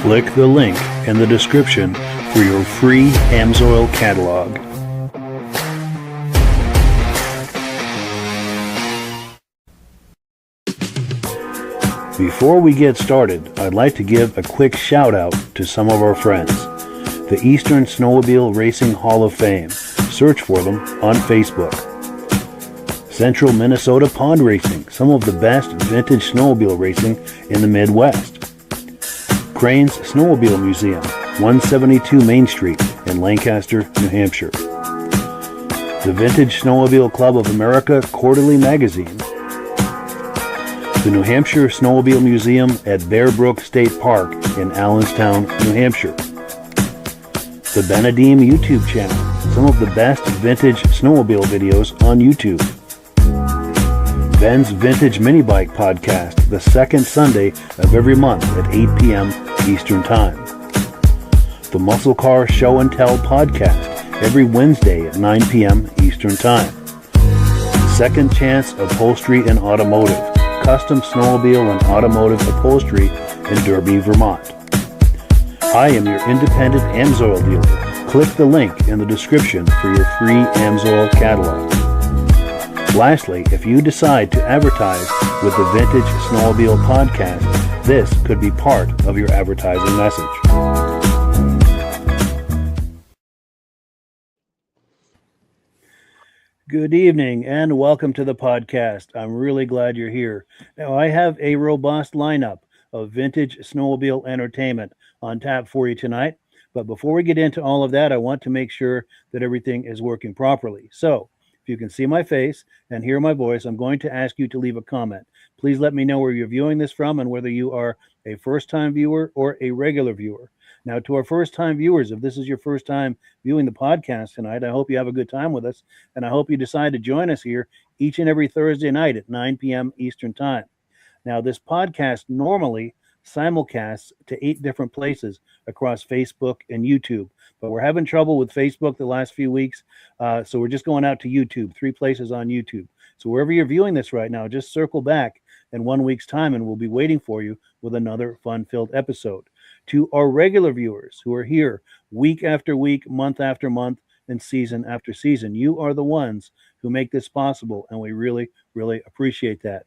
Click the link in the description for your free Amsoil catalog. Before we get started, I'd like to give a quick shout out to some of our friends. The Eastern Snowmobile Racing Hall of Fame. Search for them on Facebook. Central Minnesota Pond Racing, some of the best vintage snowmobile racing in the Midwest. Crane's Snowmobile Museum, 172 Main Street in Lancaster, New Hampshire. The Vintage Snowmobile Club of America Quarterly Magazine. The New Hampshire Snowmobile Museum at Bear Brook State Park in Allenstown, New Hampshire. The Benedim YouTube channel, some of the best vintage snowmobile videos on YouTube. Ben's Vintage Mini Bike Podcast, the second Sunday of every month at 8 p.m. Eastern Time. The Muscle Car Show and Tell Podcast, every Wednesday at 9 p.m. Eastern Time. Second Chance Upholstery and Automotive, custom snowmobile and automotive upholstery in Derby, Vermont. I am your independent Amsoil dealer. Click the link in the description for your free Amsoil catalog. Lastly, if you decide to advertise with the Vintage Snowmobile Podcast, this could be part of your advertising message. Good evening and welcome to the podcast. I'm really glad you're here. Now, I have a robust lineup of vintage snowmobile entertainment on tap for you tonight. But before we get into all of that, I want to make sure that everything is working properly. So, if you can see my face and hear my voice, I'm going to ask you to leave a comment. Please let me know where you're viewing this from and whether you are a first-time viewer or a regular viewer. Now, to our first-time viewers, if this is your first time viewing the podcast tonight, I hope you have a good time with us, and I hope you decide to join us here each and every Thursday night at 9 p.m. Eastern Time. Now, this podcast normally simulcasts to 8 different places across Facebook and YouTube, but we're having trouble with Facebook the last few weeks, so we're just going out to YouTube, 3 places on YouTube. So wherever you're viewing this right now, just circle back in 1 week's time, and we'll be waiting for you with another fun-filled episode. To our regular viewers who are here week after week, month after month, and season after season, you are the ones who make this possible, and we really, really appreciate that.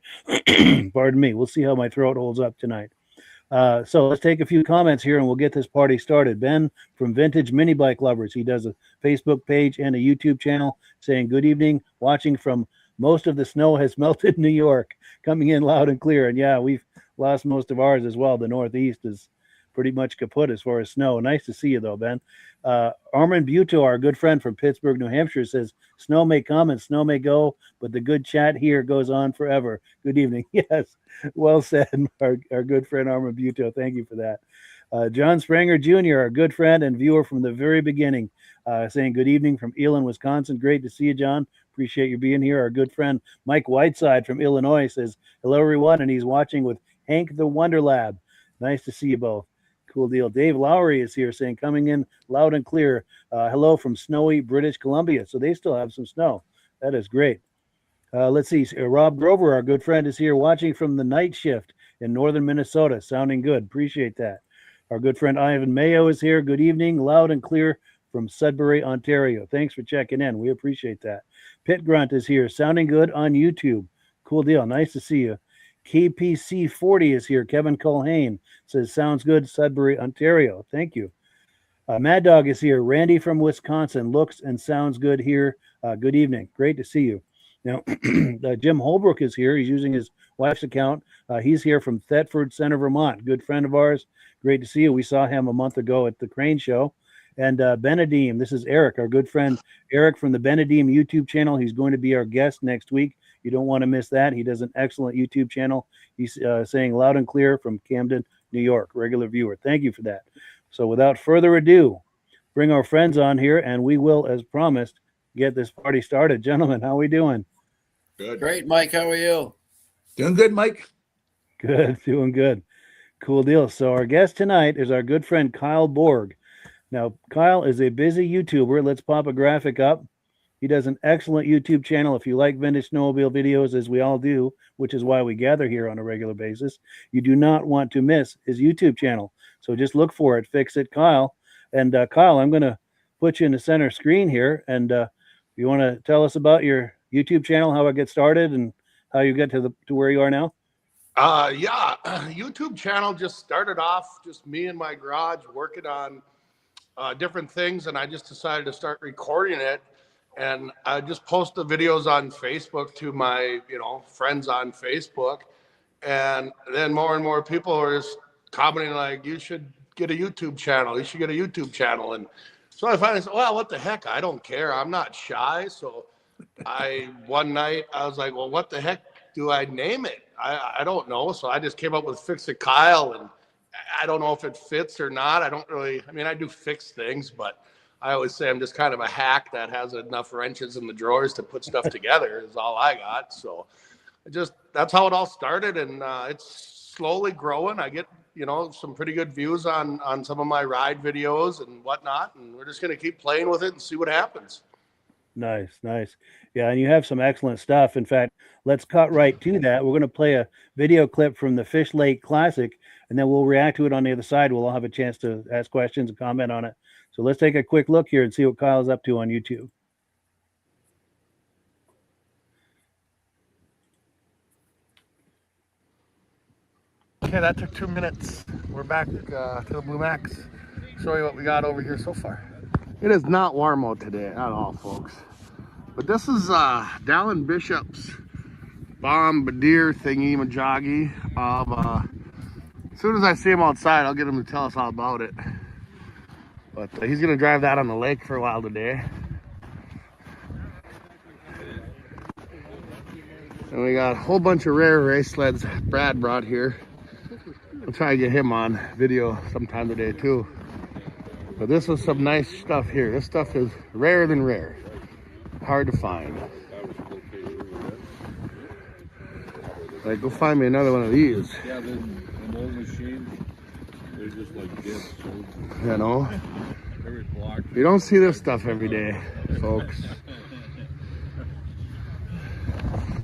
Pardon me. We'll see how my throat holds up tonight. So let's take a few comments here and we'll get this party started. Ben from Vintage Mini Bike Lovers. He does a Facebook page and a YouTube channel saying, good evening, watching from most of the snow has melted New York, coming in loud and clear. And yeah, we've lost most of ours as well. The Northeast is pretty much kaput as far as snow. Nice to see you though, Ben. Armin Buto, our good friend from Pittsburgh, New Hampshire, says, snow may come and snow may go, but the good chat here goes on forever. Good evening. Yes, well said, our good friend Armin Buto. Thank you for that. John Spranger Jr., our good friend and viewer from the very beginning, saying good evening from Elon, Wisconsin. Great to see you, John. Appreciate you being here. Our good friend Mike Whiteside from Illinois says, hello, everyone, and he's watching with Hank the Wonder Lab. Nice to see you both. Cool deal. Dave Lowry is here saying, coming in loud and clear. Hello from snowy British Columbia. So they still have some snow. That is great. Let's see. Rob Grover, our good friend, is here watching from the night shift in northern Minnesota. Sounding good. Appreciate that. Our good friend Ivan Mayo is here. Good evening. Loud and clear from Sudbury, Ontario. Thanks for checking in. We appreciate that. Pit Grunt is here. Sounding good on YouTube. Cool deal. Nice to see you. KPC 40 is here. Kevin Culhane says, sounds good, Sudbury, Ontario. Thank you. Mad Dog is here. Randy from Wisconsin. Looks and sounds good here. Good evening. Great to see you. Now, Jim Holbrook is here. He's using his wife's account. He's here from Thetford Center, Vermont. Good friend of ours. Great to see you. We saw him a month ago at the Crane Show. And Benedim, this is Eric, our good friend Eric from the Benedim YouTube channel. He's going to be our guest next week. You don't want to miss that. He does an excellent YouTube channel. He's saying loud and clear from Camden, New York, regular viewer. Thank you for that. So without further ado, bring our friends on here, and we will, as promised, get this party started. Gentlemen, how are we doing? Good. Great, Mike. How are you? Doing good, Mike. Good, doing good. Cool deal. So our guest tonight is our good friend Kyle Borg. Now, Kyle is a busy YouTuber. Let's pop a graphic up. He does an excellent YouTube channel. If you like vintage snowmobile videos, as we all do, which is why we gather here on a regular basis, you do not want to miss his YouTube channel. So just look for it. Fix It Kyle. And Kyle, I'm going to put you in the center screen here. And you want to tell us about your YouTube channel, how it gets started, and how you get to where you are now? Yeah, YouTube channel just started off just me in my garage working on different things, and I just decided to start recording it, and I just post the videos on Facebook to my friends on Facebook, and then more and more people are just commenting like, you should get a YouTube channel, and so I finally said, well, what the heck, I don't care, I'm not shy. So one night I was like, well, what the heck do I name it? I don't know. So I just came up with Fix It Kyle, and I don't know if it fits or not. I do fix things, but I always say I'm just kind of a hack that has enough wrenches in the drawers to put stuff together is all I got. So that's how it all started. And it's slowly growing. I get, some pretty good views on some of my ride videos and whatnot. And we're just going to keep playing with it and see what happens. Nice. Yeah, and you have some excellent stuff. In fact, let's cut right to that. We're going to play a video clip from the Fish Lake Classic, and then we'll react to it on the other side. We'll all have a chance to ask questions and comment on it. So let's take a quick look here and see what Kyle's up to on YouTube. Okay, that took 2 minutes. We're back to the Blue Max. Show you what we got over here so far. It is not warm out today at all, folks. But this is Dallin Bishop's bombardier thingy majoggy. As soon as I see him outside, I'll get him to tell us all about it. But he's gonna drive that on the lake for a while today. And we got a whole bunch of rare race sleds Brad brought here. I'll try to get him on video sometime today too. But this is some nice stuff here. This stuff is rarer than rare. Hard to find. Like, go find me another one of these. Yeah, the old machines, they're just like dead sold. You know? Every block. You don't see this stuff every day, folks.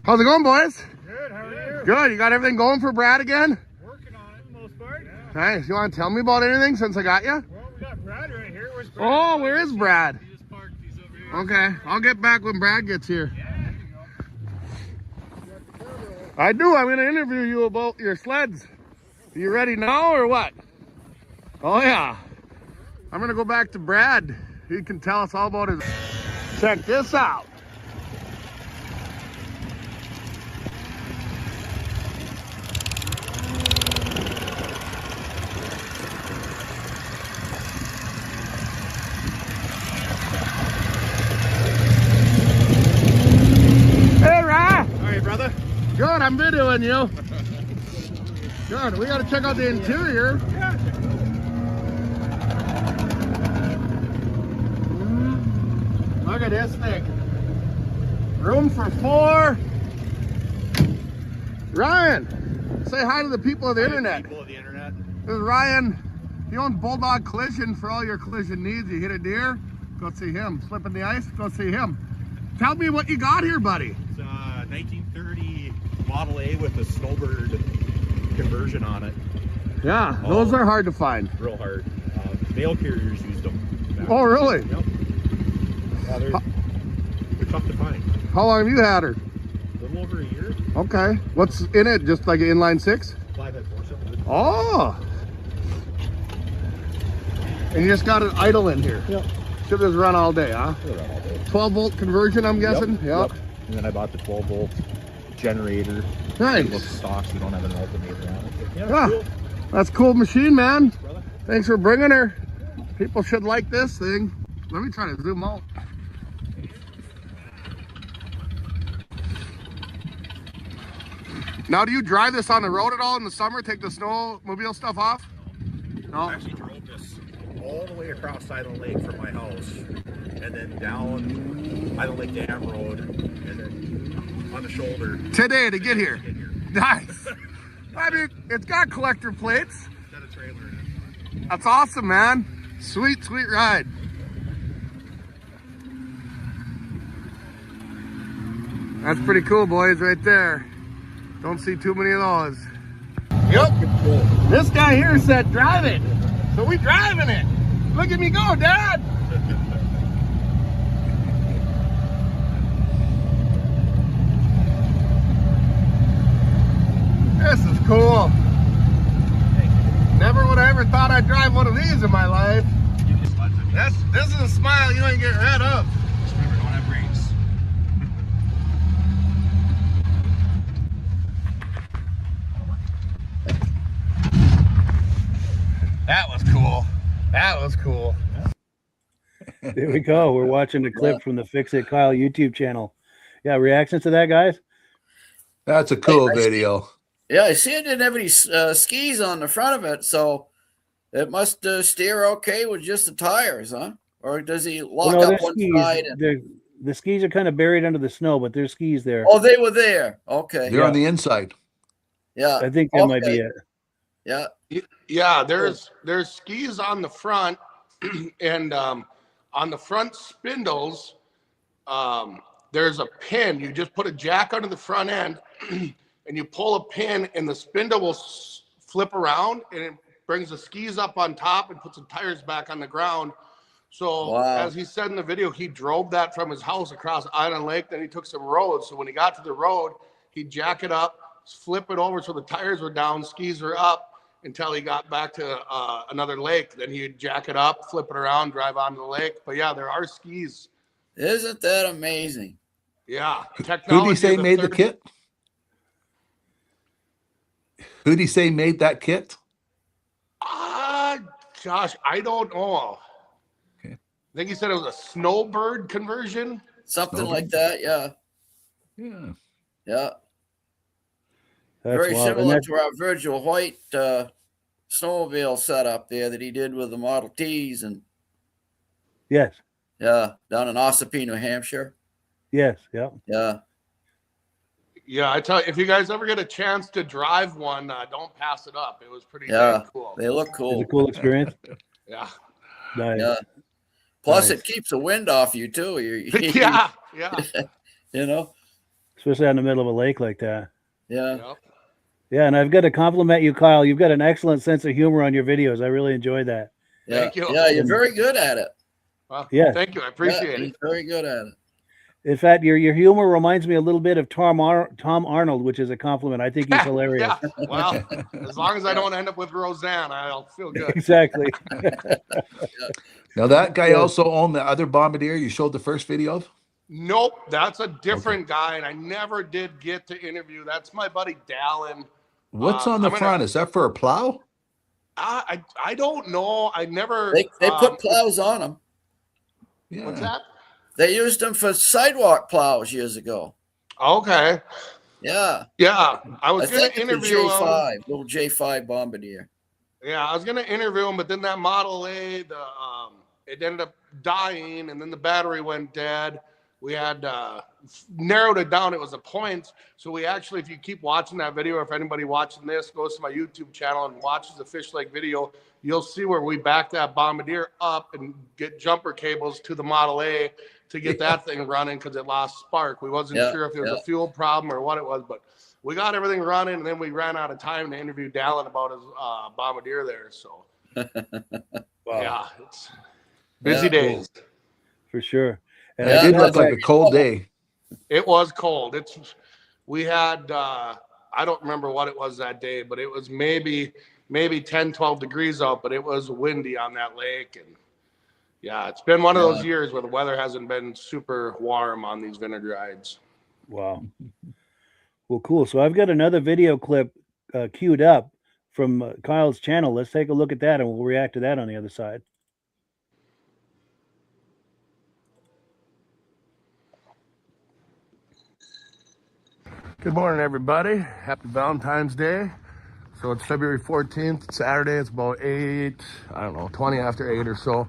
How's it going, boys? Good, how are you? Good. You got everything going for Brad again? Working on it for the most part. Yeah. Nice. You want to tell me about anything since I got you? Well, we got Brad right here. Where's Brad? Oh, where is Brad? He just parked. He's over here. Okay. I'll get back when Brad gets here. Yeah, there you go. I do. I'm going to interview you about your sleds. Are you ready now or what? Oh, yeah. I'm going to go back to Brad. He can tell us all about his... Check this out. Hey, Ryan. All right, brother. Good, I'm videoing you. Good, we got to check out the interior. Yeah. Look at this thing. Room for 4. Ryan, say hi to the people of the internet. People of the internet. This is Ryan. He owns Bulldog Collision for all your collision needs. You hit a deer, go see him. Slip in the ice, go see him. Tell me what you got here, buddy. It's a 1930 Model A with a Snowbird conversion on it. Yeah, those are hard to find. Real hard. Mail carriers used them. Oh, really? Yep. Yeah, they're tough to find. How long have you had her? A little over a year. Okay. What's in it? Just like an inline 6? 5x4. Oh! And you just got an idle in here. Yep. Should just run all day, huh? They'll run all day. 12 volt conversion, I'm guessing? Yep. And then I bought the 12 volt generator. Nice. It looks stock, so you don't have an alternator on it. Yeah, Cool. that's a cool machine, man. Brother. Thanks for bringing her. People should like this thing. Let me try to zoom out. Now, do you drive this on the road at all in the summer? Take the snowmobile stuff off? No? I actually drove this all the way across side of the lake from my house, and then down by the Lake Dam Road, and then on the shoulder. Today to get here. Nice. I mean, it's got collector plates. Got a trailer in it. That's awesome, man. Sweet, sweet ride. That's pretty cool, boys, right there. Don't see too many of those. Yep. This guy here said drive it. So we driving it. Look at me go, Dad. This is cool. Never would I ever thought I'd drive one of these in my life. This is a smile you ain't get rid of. Just remember, don't have brakes. That was cool. That was cool. There we go. We're watching a clip from the Fix It Kyle YouTube channel. Yeah, reactions to that, guys? That's a cool video. Yeah, I see it didn't have any skis on the front of it, so it must steer okay with just the tires, huh? Or does he lock No, up there's one skis. side? And... The skis are kind of buried under the snow, but there's skis there. Oh, they were there. Okay. They're on the inside. Yeah. I think that might be it. Yeah. Yeah, there's skis on the front, and on the front spindles, there's a pin. You just put a jack under the front end, and you pull a pin, and the spindle will flip around, and it brings the skis up on top and puts the tires back on the ground. So as he said in the video, he drove that from his house across Island Lake. Then he took some roads. So when he got to the road, he'd jack it up, flip it over so the tires were down, skis were up until he got back to another lake. Then he'd jack it up, flip it around, drive onto the lake. But yeah, there are skis. Isn't that amazing? Yeah. Who do you say made the kit? Who do you say made that kit? Gosh, I don't know. Okay. I think he said it was a snowbird conversion. Something like that, yeah. Yeah. Yeah. That's Very wild. similar to our Virgil White snowmobile setup there that he did with the Model Ts and Yes. yeah, down in Ossipee, New Hampshire. Yes. Yeah. Yeah. Yeah, I tell you, if you guys ever get a chance to drive one, don't pass it up. It was pretty Yeah. cool. They look It's cool. a cool experience. Yeah. Nice. Yeah. Plus, Nice. it keeps the wind off you too. Yeah. Yeah. You know. Especially out in the middle of a lake like that. Yeah. Yep. Yeah, and I've got to compliment you, Kyle. You've got an excellent sense of humor on your videos. I really enjoy that. Yeah. Thank you. Yeah, you're very good at it. Well, Yeah. Thank you. I appreciate You're it. very good at it. In fact, your humor reminds me a little bit of Tom Arnold, which is a compliment. I think he's hilarious. Yeah. Well, as long as I don't end up with Roseanne, I'll feel good. Exactly. Now that guy also owned the other bombardier you showed the first video of? Nope, that's a different guy, and I never did get to interview. That's my buddy Dallin. What's on the front? Is that for a plow? I don't know. I never. They put plows on them. Yeah. What's that? They used them for sidewalk plows years ago. Okay. Yeah. Yeah, I I was going think to it's a interview him. J5, little J5 Bombardier. Yeah, I was going to interview him, but then that Model A, it ended up dying, and then the battery went dead. We had narrowed it down. It was a point. So we actually, if you keep watching that video, or if anybody watching this goes to my YouTube channel and watches the Fish Lake video, you'll see where we back that Bombardier up and get jumper cables to the Model A to get that thing running because it lost spark. We wasn't sure if it was a fuel problem or what it was, but we got everything running, and then we ran out of time to interview Dallin about his Bombardier there. So, yeah, it's busy days. For sure. And It did look like a cold day. It was cold. We had, I don't remember what it was that day, but it was maybe 10, 12 degrees out, but it was windy on that lake. And yeah, it's been one of those years where the weather hasn't been super warm on these vintage rides. Wow. Well, cool. So I've got another video clip queued up from Kyle's channel. Let's take a look at that and we'll react to that on the other side. Good morning, everybody. Happy Valentine's Day. So it's February 14th, Saturday. It's about 20 after 8 or so.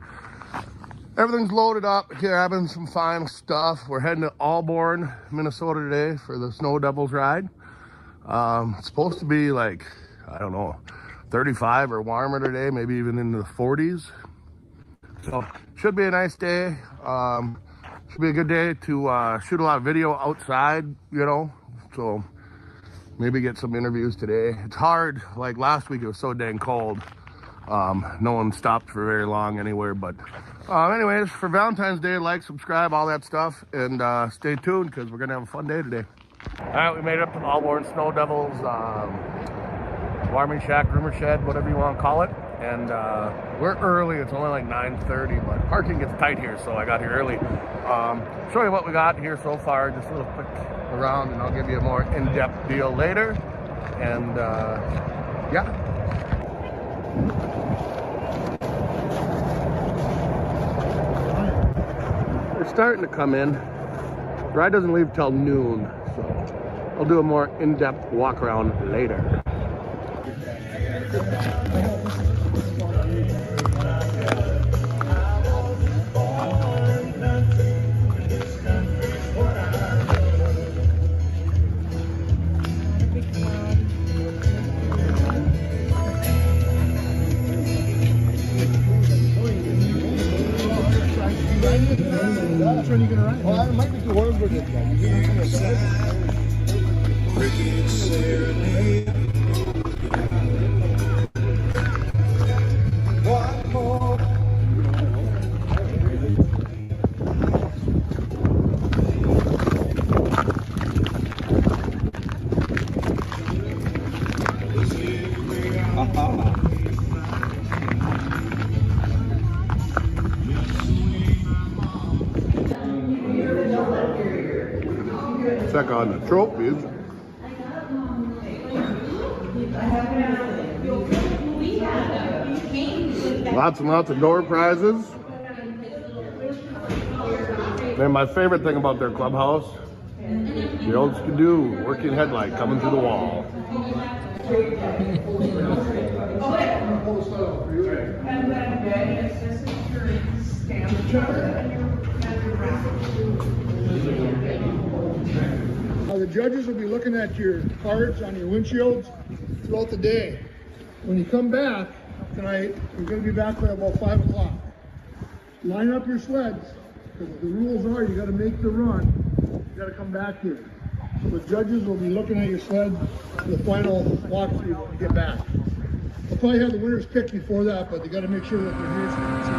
Everything's loaded up, grabbing some final stuff. We're heading to Auburn, Minnesota today for the Snow Devils ride. It's supposed to be like, 35 or warmer today, maybe even into the 40s. So should be a nice day. Should be a good day to shoot a lot of video outside, you know. So maybe get some interviews today. It's hard. Like last week, it was so dang cold. No one stopped for very long anywhere. But anyways, for Valentine's Day, like, subscribe, all that stuff, and stay tuned because we're gonna have a fun day today. All right, we made it up to the Allborn Snow Devils warming shack, groomer shed, whatever you want to call it. And we're early. It's only like 9:30, but parking gets tight here, so I got here early. Show you what we got here so far, just a little quick around, and I'll give you a more in-depth deal later. And yeah. They're starting to come in. The ride doesn't leave till noon, so I'll do a more in-depth walk around later. Which one are you gonna ride? Well, I might be too horrible for this Check on the trophies. Lots and lots of door prizes. And my favorite thing about their clubhouse, the old Skidoo working headlight coming through the wall. The judges will be looking at your cards on your windshields throughout the day. When you come back tonight, you're going to be back by about 5 o'clock. Line up your sleds, because the rules are you got to make the run. You got to come back here. So the judges will be looking at your sled for the final walkthrough when you get back. They'll probably have the winners picked before that, but they got to make sure that they're here so you can see.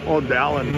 Oh, Dallin.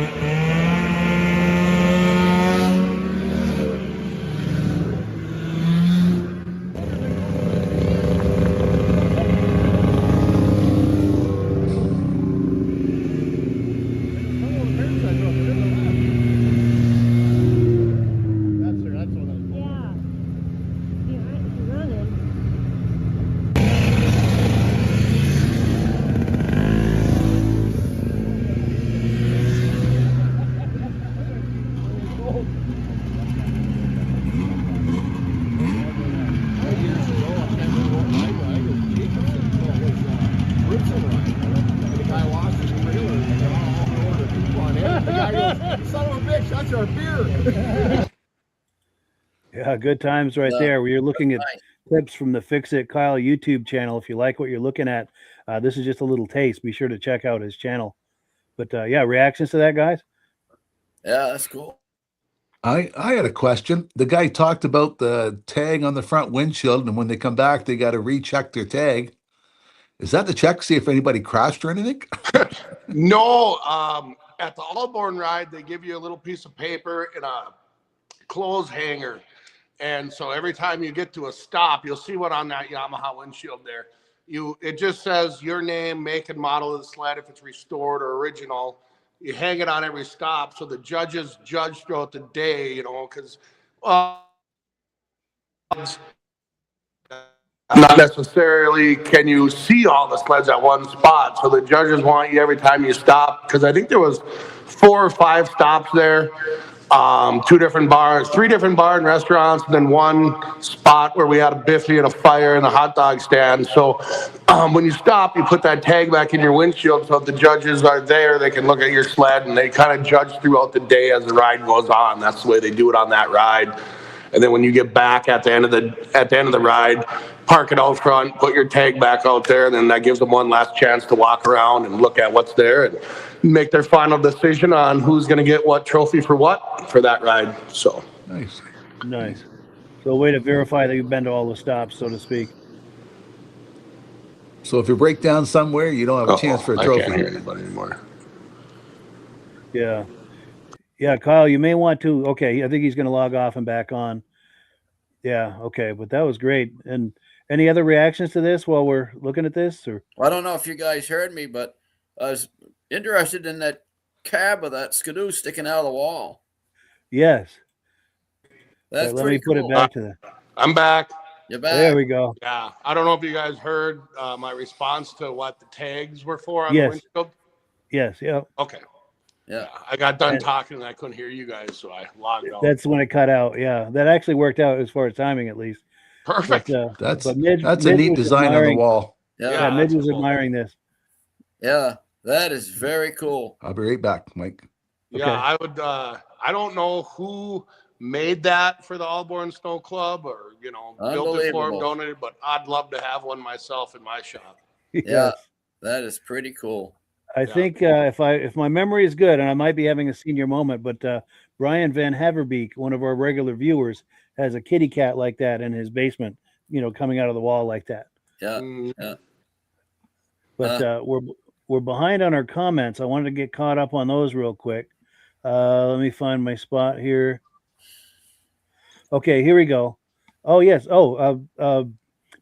Yeah, good times right there. We are looking at clips from the Fix It Kyle YouTube channel. If you like what you're looking at, this is just a little taste. Be sure to check out his channel. But yeah, reactions to that, guys? Yeah, that's cool. I had a question. The guy talked about the tag on the front windshield, and when they come back, they got to recheck their tag. Is that the check? See if anybody crashed or anything? No, at the Allborn ride, they give you a little piece of paper and clothes hanger. And so every time you get to a stop, you'll see what on that Yamaha windshield there. It just says your name, make and model of the sled if it's restored or original. You hang it on every stop, so the judges judge throughout the day, you know, because not necessarily can you see all the sleds at one spot. So the judges want you every time you stop, because I think there was 4 or 5 stops there. 2 different bars, 3 different bar and restaurants, and then 1 spot where we had a biffy and a fire and a hot dog stand. So when you stop, you put that tag back in your windshield, so if the judges are there, they can look at your sled, and they kind of judge throughout the day as the ride goes on. That's the way they do it on that ride. And then when you get back at the end of the ride, park it out front, put your tag back out there, and then that gives them one last chance to walk around and look at what's there and make their final decision on who's going to get what trophy for that ride. So Nice. Nice. So a way to verify that you've been to all the stops, so to speak. So if you break down somewhere, you don't have a chance for a trophy. I can't hear anybody anymore. Yeah. Yeah, Kyle, you may want to. Okay, I think he's going to log off and back on. Yeah, okay, but that was great. And any other reactions to this while we're looking at this? Or I don't know if you guys heard me, but I was interested in that cab of that Skidoo sticking out of the wall. yes. That's Let pretty me put cool. it back to the. I'm back. You're back. There we go. Yeah, I don't know if you guys heard my response to what the tags were for on Yes. the windshield. Yes, yeah. Okay. Yeah. I got done talking and I couldn't hear you guys, so I logged out. That's when it cut out. Yeah, that actually worked out as far as timing, at least. Perfect. But, That's but Midge a neat was design on the admiring- wall. Yeah, Yeah. Midge was that's cool. admiring this. Yeah. That is very cool. I'll be right back, Mike. Yeah, Okay. I would. I don't know who made that for the Allborn Snow Club, or built it for them, Unbelievable. donated. But I'd love to have one myself in my shop. Yeah. That is pretty cool. I think if my memory is good, and I might be having a senior moment, but Brian Van Haverbeek, one of our regular viewers, has a kitty cat like that in his basement, coming out of the wall like that. Yeah. Mm, But we're behind on our comments. I wanted to get caught up on those real quick. Let me find my spot here. Okay, here we go. Oh yes.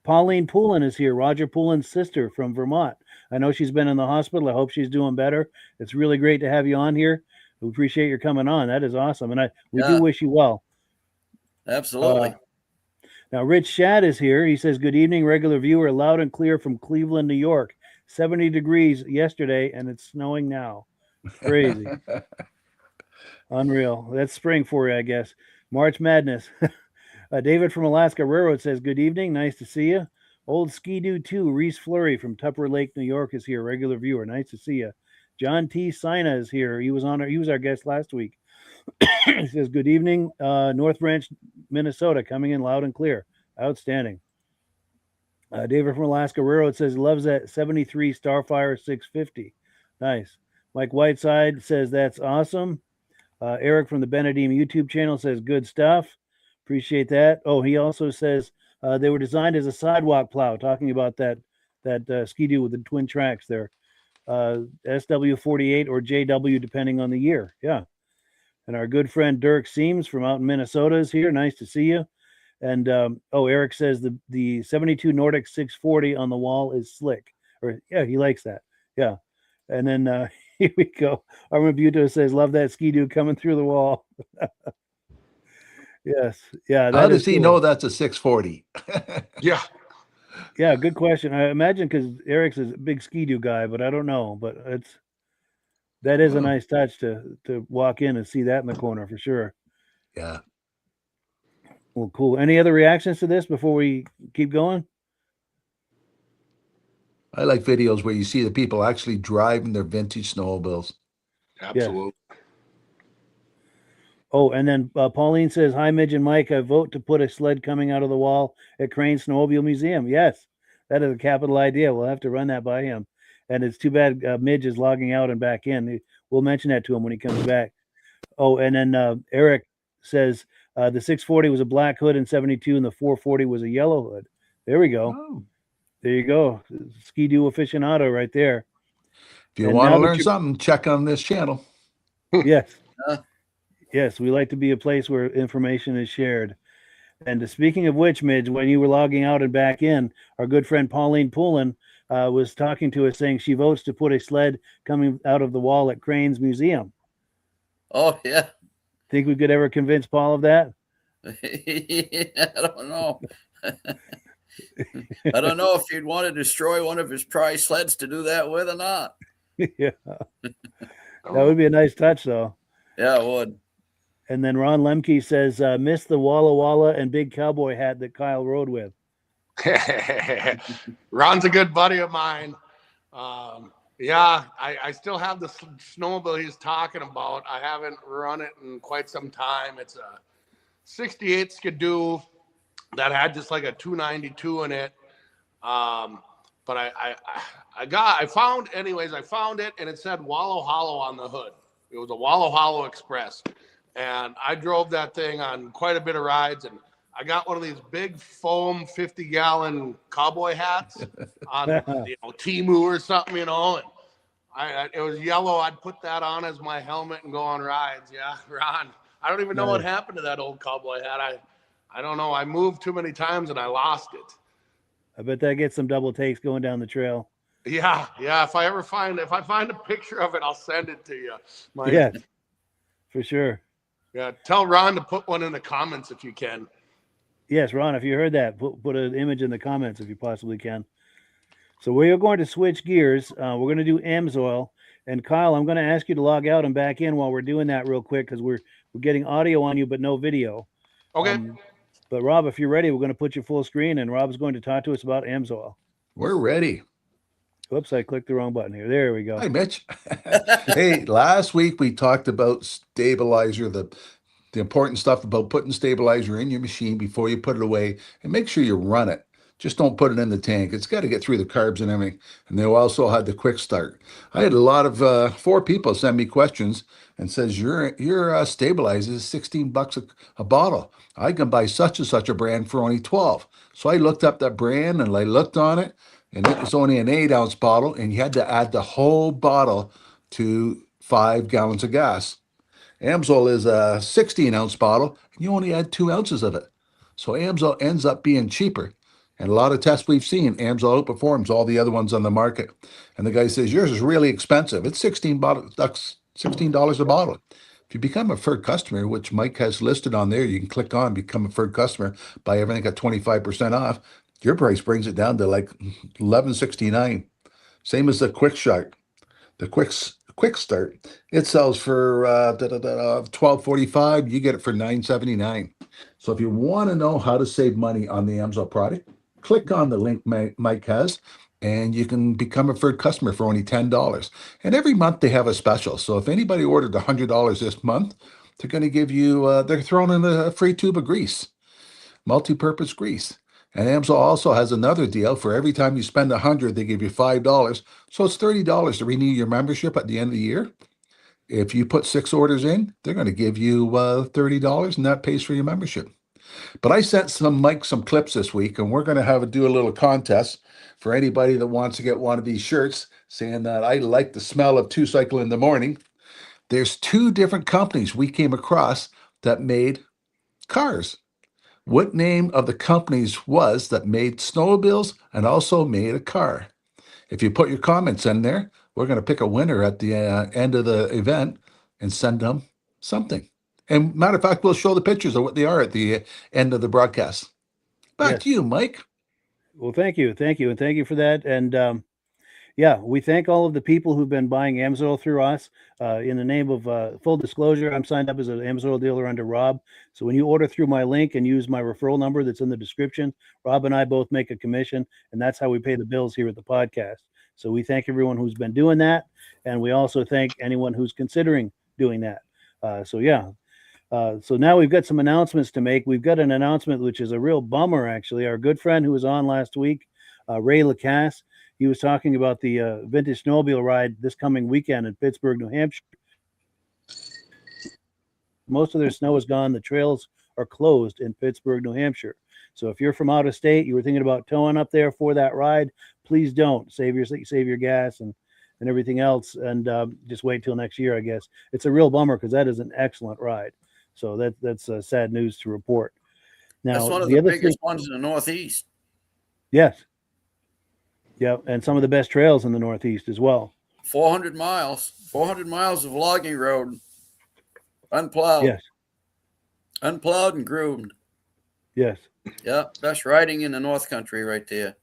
Pauline Poulin is here. Roger Poulin's sister from Vermont. I know she's been in the hospital. I hope she's doing better. It's really great to have you on here. We appreciate your coming on. That is awesome, and we do wish you well. Absolutely. Now, Rich Shad is here. He says, good evening, regular viewer, loud and clear from Cleveland, New York. 70 degrees yesterday, and it's snowing now. Crazy. Unreal. That's spring for you, I guess. March Madness. David from Alaska Railroad says, good evening. Nice to see you. Old Ski-Doo 2, Reese Flurry from Tupper Lake, New York is here. Regular viewer. Nice to see you. John T. Sina is here. He was our guest last week. He says, good evening, North Branch, Minnesota, coming in loud and clear. Outstanding. David from Alaska Railroad says he loves that 73 Starfire 650. Nice. Mike Whiteside says that's awesome. Eric from the Benedim YouTube channel says good stuff. Appreciate that. Oh, he also says they were designed as a sidewalk plow, talking about that Ski-Doo with the twin tracks there. SW48 or JW, depending on the year. Yeah. And our good friend Dirk Seams from out in Minnesota is here. Nice to see you. And Eric says the 72 Nordic 640 on the wall is slick. Or yeah, he likes that. Yeah. And then here we go. Armin Buto says, love that Ski-Doo coming through the wall. Yes. Yeah. How does he know that's a 640? Yeah. Yeah, good question. I imagine because Eric's a big Ski-Doo guy, but I don't know. But that is a nice touch to walk in and see that in the corner for sure. Yeah. Well, cool. Any other reactions to this before we keep going? I like videos where you see the people actually driving their vintage snowmobiles. Absolutely. Oh, and then Pauline says, hi, Midge and Mike. I vote to put a sled coming out of the wall at Crane Snowmobile Museum. Yes, that is a capital idea. We'll have to run that by him. And it's too bad Midge is logging out and back in. We'll mention that to him when he comes back. Oh, and then Eric says the 640 was a black hood in 72 and the 440 was a yellow hood. There we go. Oh. There you go. Ski-Doo aficionado right there. If you want to learn something, check on this channel. Yes. Yes, we like to be a place where information is shared. And speaking of which, Midge, when you were logging out and back in, our good friend Pauline Poulin was talking to us saying she votes to put a sled coming out of the wall at Crane's Museum. Oh, yeah. Think we could ever convince Paul of that? I don't know. I don't know if he'd want to destroy one of his prize sleds to do that with or not. Yeah. That would be a nice touch, though. Yeah, it would. And then Ron Lemke says, miss the Walla Walla and big cowboy hat that Kyle rode with. Ron's a good buddy of mine. Yeah, I still have the snowmobile he's talking about. I haven't run it in quite some time. It's a 68 Skidoo that had just like a 292 in it. But I found it, and it said Wallow Hollow on the hood. It was a Wallow Hollow Express. And I drove that thing on quite a bit of rides, and I got one of these big foam 50-gallon cowboy hats on Temu or something, and it was yellow. I'd put that on as my helmet and go on rides. Yeah, Ron, I don't even know what happened to that old cowboy hat. I don't know. I moved too many times and I lost it. I bet that gets some double takes going down the trail. Yeah. If I find a picture of it, I'll send it to you. Yeah, for sure. Yeah, tell Ron to put one in the comments if you can. Yes, Ron, if you heard that, put an image in the comments if you possibly can. So we are going to switch gears. We're going to do AMSOIL. And Kyle, I'm going to ask you to log out and back in while we're doing that real quick because we're getting audio on you but no video. Okay. But Rob, if you're ready, we're going to put you full screen, and Rob's going to talk to us about AMSOIL. We're ready. Whoops, I clicked the wrong button here. There we go. Hi, Mitch. Hey, last week we talked about stabilizer, the important stuff about putting stabilizer in your machine before you put it away, and make sure you run it. Just don't put it in the tank. It's got to get through the carbs and everything. And they also had the quick start. I had a lot of 4 people send me questions and says, your stabilizer is $16 a bottle. I can buy such and such a brand for only 12. So I looked up that brand and I looked on it, and it was only an 8-ounce bottle, and you had to add the whole bottle to 5 gallons of gas. AMSOIL is a 16-ounce bottle, and you only add 2 ounces of it. So AMSOIL ends up being cheaper. And a lot of tests we've seen, AMSOIL outperforms all the other ones on the market. And the guy says, yours is really expensive. It's $16 a bottle. If you become a preferred customer, which Mike has listed on there, you can click on Become a Preferred Customer, buy everything at 25% off. Your price brings it down to like $11.69. Same as the Quick Start. The Quick Start, it sells for $12.45. You get it for $9.79. So if you want to know how to save money on the AMSOIL product, click on the link Mike has, and you can become a preferred customer for only $10. And every month they have a special. So if anybody ordered $100 this month, they're going to give you, they're throwing in a free tube of grease, multi-purpose grease. And AMSOIL also has another deal. For every time you spend $100, they give you $5. So it's $30 to renew your membership at the end of the year. If you put 6 orders in, they're going to give you $30, and that pays for your membership. But I sent Mike some clips this week, and we're going to do a little contest for anybody that wants to get one of these shirts saying that I like the smell of 2-cycle in the morning. There's 2 different companies we came across that made cars. What name of the companies was that made snowmobiles and also made a car? If you put your comments in there, we're going to pick a winner at the end of the event and send them something. And matter of fact, we'll show the pictures of what they are at the end of the broadcast. Back to you, Mike. Well, thank you. And thank you for that. And we thank all of the people who've been buying AMSOIL through us. In the name of full disclosure, I'm signed up as an AMSOIL dealer under Rob. So when you order through my link and use my referral number that's in the description, Rob and I both make a commission, and that's how we pay the bills here at the podcast. So we thank everyone who's been doing that, and we also thank anyone who's considering doing that. So now we've got some announcements to make. We've got an announcement which is a real bummer, actually. Our good friend who was on last week, Ray Lacasse, he was talking about the Vintage Snowmobile ride this coming weekend in Pittsburgh, New Hampshire. Most of their snow is gone. The trails are closed in Pittsburgh, New Hampshire. So if you're from out of state, you were thinking about towing up there for that ride, please don't. Save your gas and everything else, and just wait till next year, I guess. It's a real bummer because that is an excellent ride. So that's sad news to report. Now, That's one of the the other biggest thing, ones in the Northeast. yes, yeah, and some of the best trails in the Northeast as well. 400 miles of logging road, unplowed, Yes, unplowed and groomed. yes, Yeah, best riding in the North Country right there.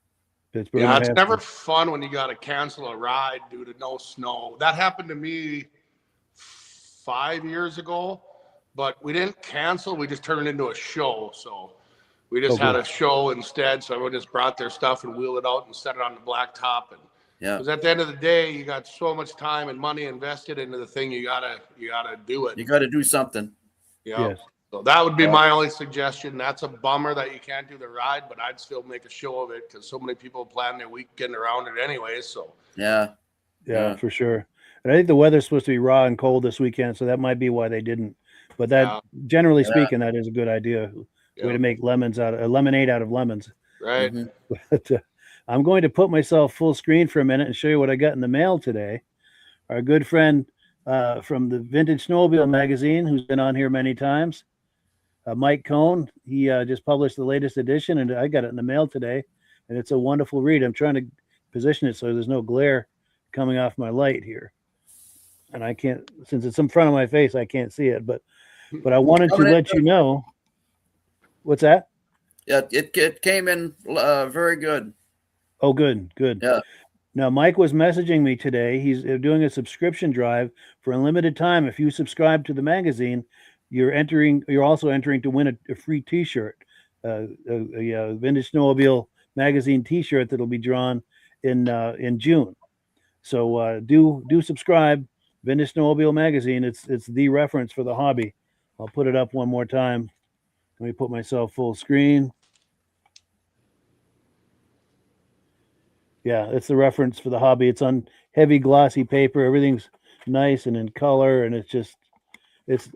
Pittsburgh. Yeah, it's New never Hampshire. fun when you got to cancel a ride due to no snow. That happened to me 5 years ago, but we didn't cancel. We just turned it into a show. So we just had a show instead. So everyone just brought their stuff and wheeled it out and set it on the blacktop. And Yeah, because at the end of the day, you got so much time and money invested into the thing. You gotta do it. you got to do something. Yeah. Yes. So that would be my only suggestion. That's a bummer that you can't do the ride, but I'd still make a show of it because so many people plan their weekend around it anyway. So Yeah, Yeah, for sure. And I think the weather's supposed to be raw and cold this weekend, so that might be why they didn't. But that, generally speaking, that is a good idea. Way to make lemonade out of lemons. right. But I'm going to put myself full screen for a minute and show you what I got in the mail today. Our good friend from the Vintage Snowmobile magazine, who's been on here many times, Mike Cohn. He just published the latest edition, and I got it in the mail today, and it's a wonderful read. I'm trying to position it so there's no glare coming off my light here, and I can't, since it's in front of my face, I can't see it. But I wanted to let you know. What's that? yeah, it came in very good. Oh, good. Yeah. Now, Mike was messaging me today. He's doing a subscription drive for a limited time. If you subscribe to the magazine, you're also entering to win a free T-shirt, a Vintage Snowmobile magazine T-shirt that'll be drawn in June. So do subscribe. Vintage Snowmobile magazine. It's the reference for the hobby. I'll put it up one more time. Let me put myself full screen. Yeah, it's the reference for the hobby. It's on heavy glossy paper. Everything's nice and in color, and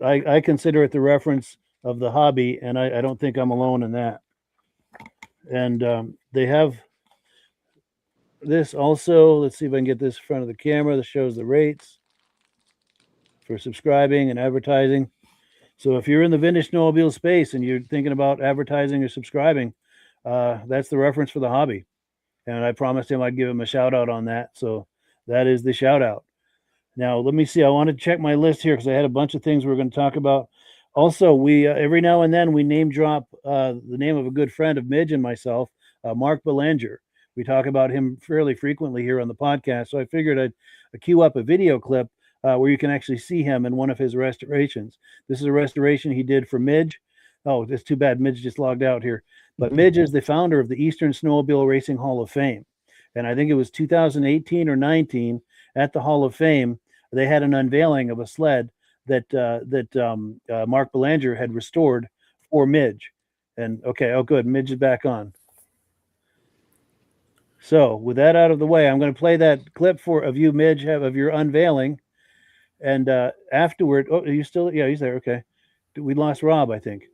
I consider it the reference of the hobby, and I don't think I'm alone in that. And they have this also. Let's see if I can get this in front of the camera. That shows the rates for subscribing and advertising. So if you're in the Vintage Snowmobile space and you're thinking about advertising or subscribing, that's the reference for the hobby. And I promised him I'd give him a shout out on that. So that is the shout out. Now, let me see. I want to check my list here because I had a bunch of things we were going to talk about. Also, we every now and then we name drop the name of a good friend of Midge and myself, Mark Belanger. We talk about him fairly frequently here on the podcast. So I figured I'd queue up a video clip where you can actually see him in one of his restorations. This is a restoration he did for Midge. Oh, it's too bad Midge just logged out here. But Midge is the founder of the Eastern Snowmobile Racing Hall of Fame. And I think it was 2018 or 19 at the Hall of Fame, they had an unveiling of a sled that Mark Belanger had restored for Midge. And okay, oh good, Midge is back on. So with that out of the way, I'm going to play that clip of you, Midge, of your unveiling. And afterward, oh, are you still? Yeah, he's there. Okay. We lost Rob, I think.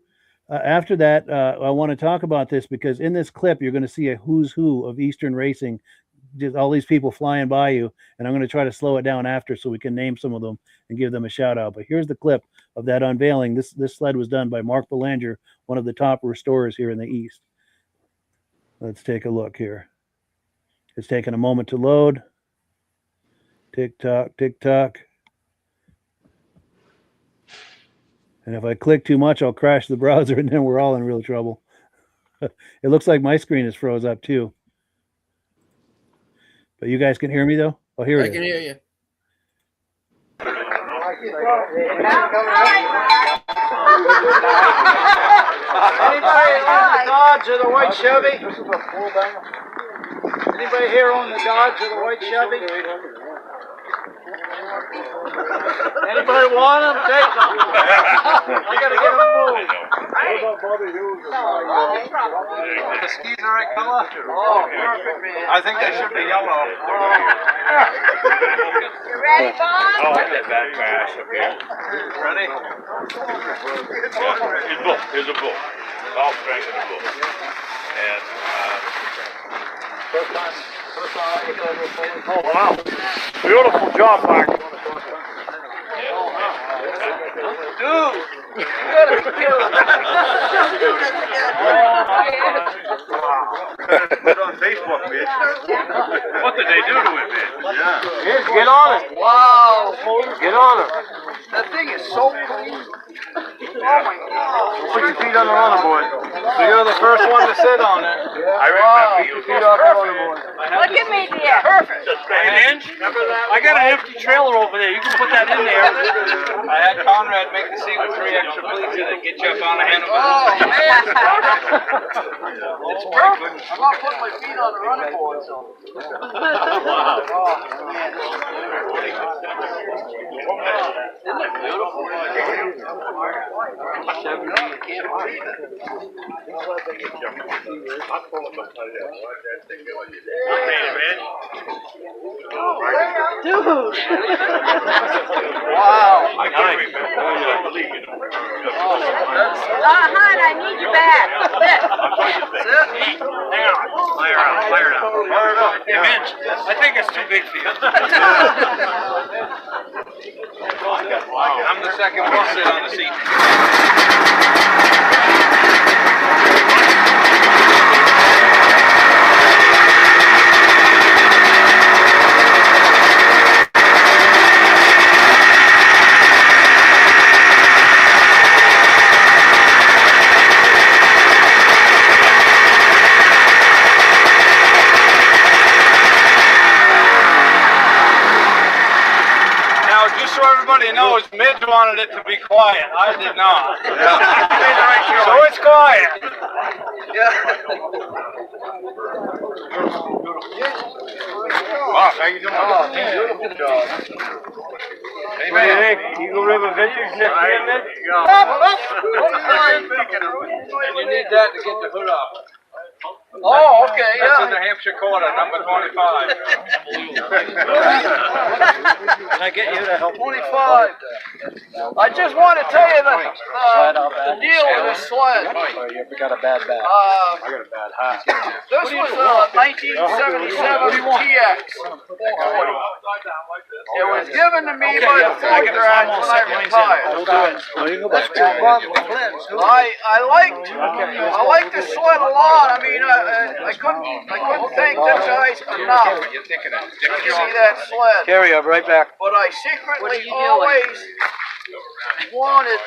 After that, I want to talk about this because in this clip, you're going to see a who's who of Eastern racing, just all these people flying by you. And I'm going to try to slow it down after so we can name some of them and give them a shout out. But here's the clip of that unveiling. This sled was done by Mark Belanger, one of the top restorers here in the East. Let's take a look here. It's taking a moment to load. Tick tock, tick tock. And if I click too much, I'll crash the browser and then we're all in real trouble. It looks like my screen is froze up too. But you guys can hear me though? Oh, here it is. I can hear you. Anybody own the Dodge or the white Chevy? Anybody here own the Dodge or the white Chevy? Anybody want them? Take them. I gotta get them moved. The skis are right color? Oh, perfect, man. I think they should be yellow. You ready, Bob? Oh, that backwash up here. Ready? Yeah, here's a book. All strength in the book. And, Oh, wow. Beautiful job, Mark. yeah. Dude, You gotta be kidding. Put on Facebook, Mitch. What did they do to it, man? Yeah. Yes, get on it. Wow. Get on it. That thing is so clean. Oh my God. Put your feet on the runner board. So you're the first one to sit on it. I remember you. Feet off the runner board. Look at me, dear. Perfect. I got an empty trailer over there. You can put that in there. I had Conrad make the seat with 3 extra plates in it. Get you up on the handle. Oh man, it's perfect. I'm not putting my feet on the running board, so. Wow. Isn't it beautiful? I can't believe it. Dude. Wow. I can't believe it. Hon, I need you back. Sit. Hang on. Fire it out. Hey, Mitch, I think it's too big for you. I'm the second one sit on the seat. Just so everybody knows, Midge wanted it to be quiet. I did not. So it's quiet. Wow, how you doing? Beautiful job. Hey, man. Eagle River Vintage next year, Mitch? And you need that to get the hood off. Oh, okay, That's in yeah. New Hampshire quarter, number 25. Can I get you to help? 25. I just want to tell you the deal with this sled. Oh, you got a bad back. I got a bad hat. This was a 1977 TX. It was given to me by the Ford garage when I retired. I liked the sled a lot. I mean, I couldn't thank them guys enough. You're thinking of You see that sled? Carry up right back. But I secretly always wanted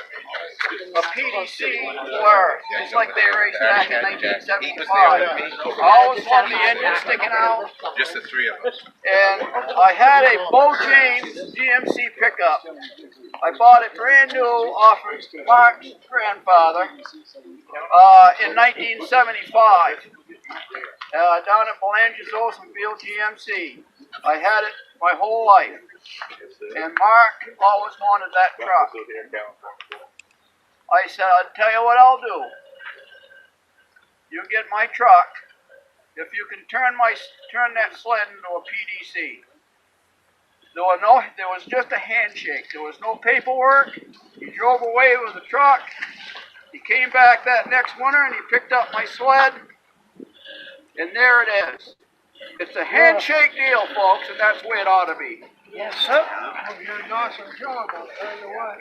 a PDC flare, just like they raced back in 1975. I always wanted the engine sticking out. Just the three of us. And I had a Bo James GMC pickup. I bought it brand new off of Mark's grandfather in 1975 down at Belanger's Olsenfield GMC. I had it my whole life. And Mark always wanted that truck. I said, I'll tell you what I'll do. You get my truck if you can turn that sled into a PDC. There was just a handshake. There was no paperwork. He drove away with the truck. He came back that next winter and he picked up my sled. And there it is. It's a handshake deal, folks, and that's the way it ought to be. Yes, sir. You did an awesome job, I'll tell you what.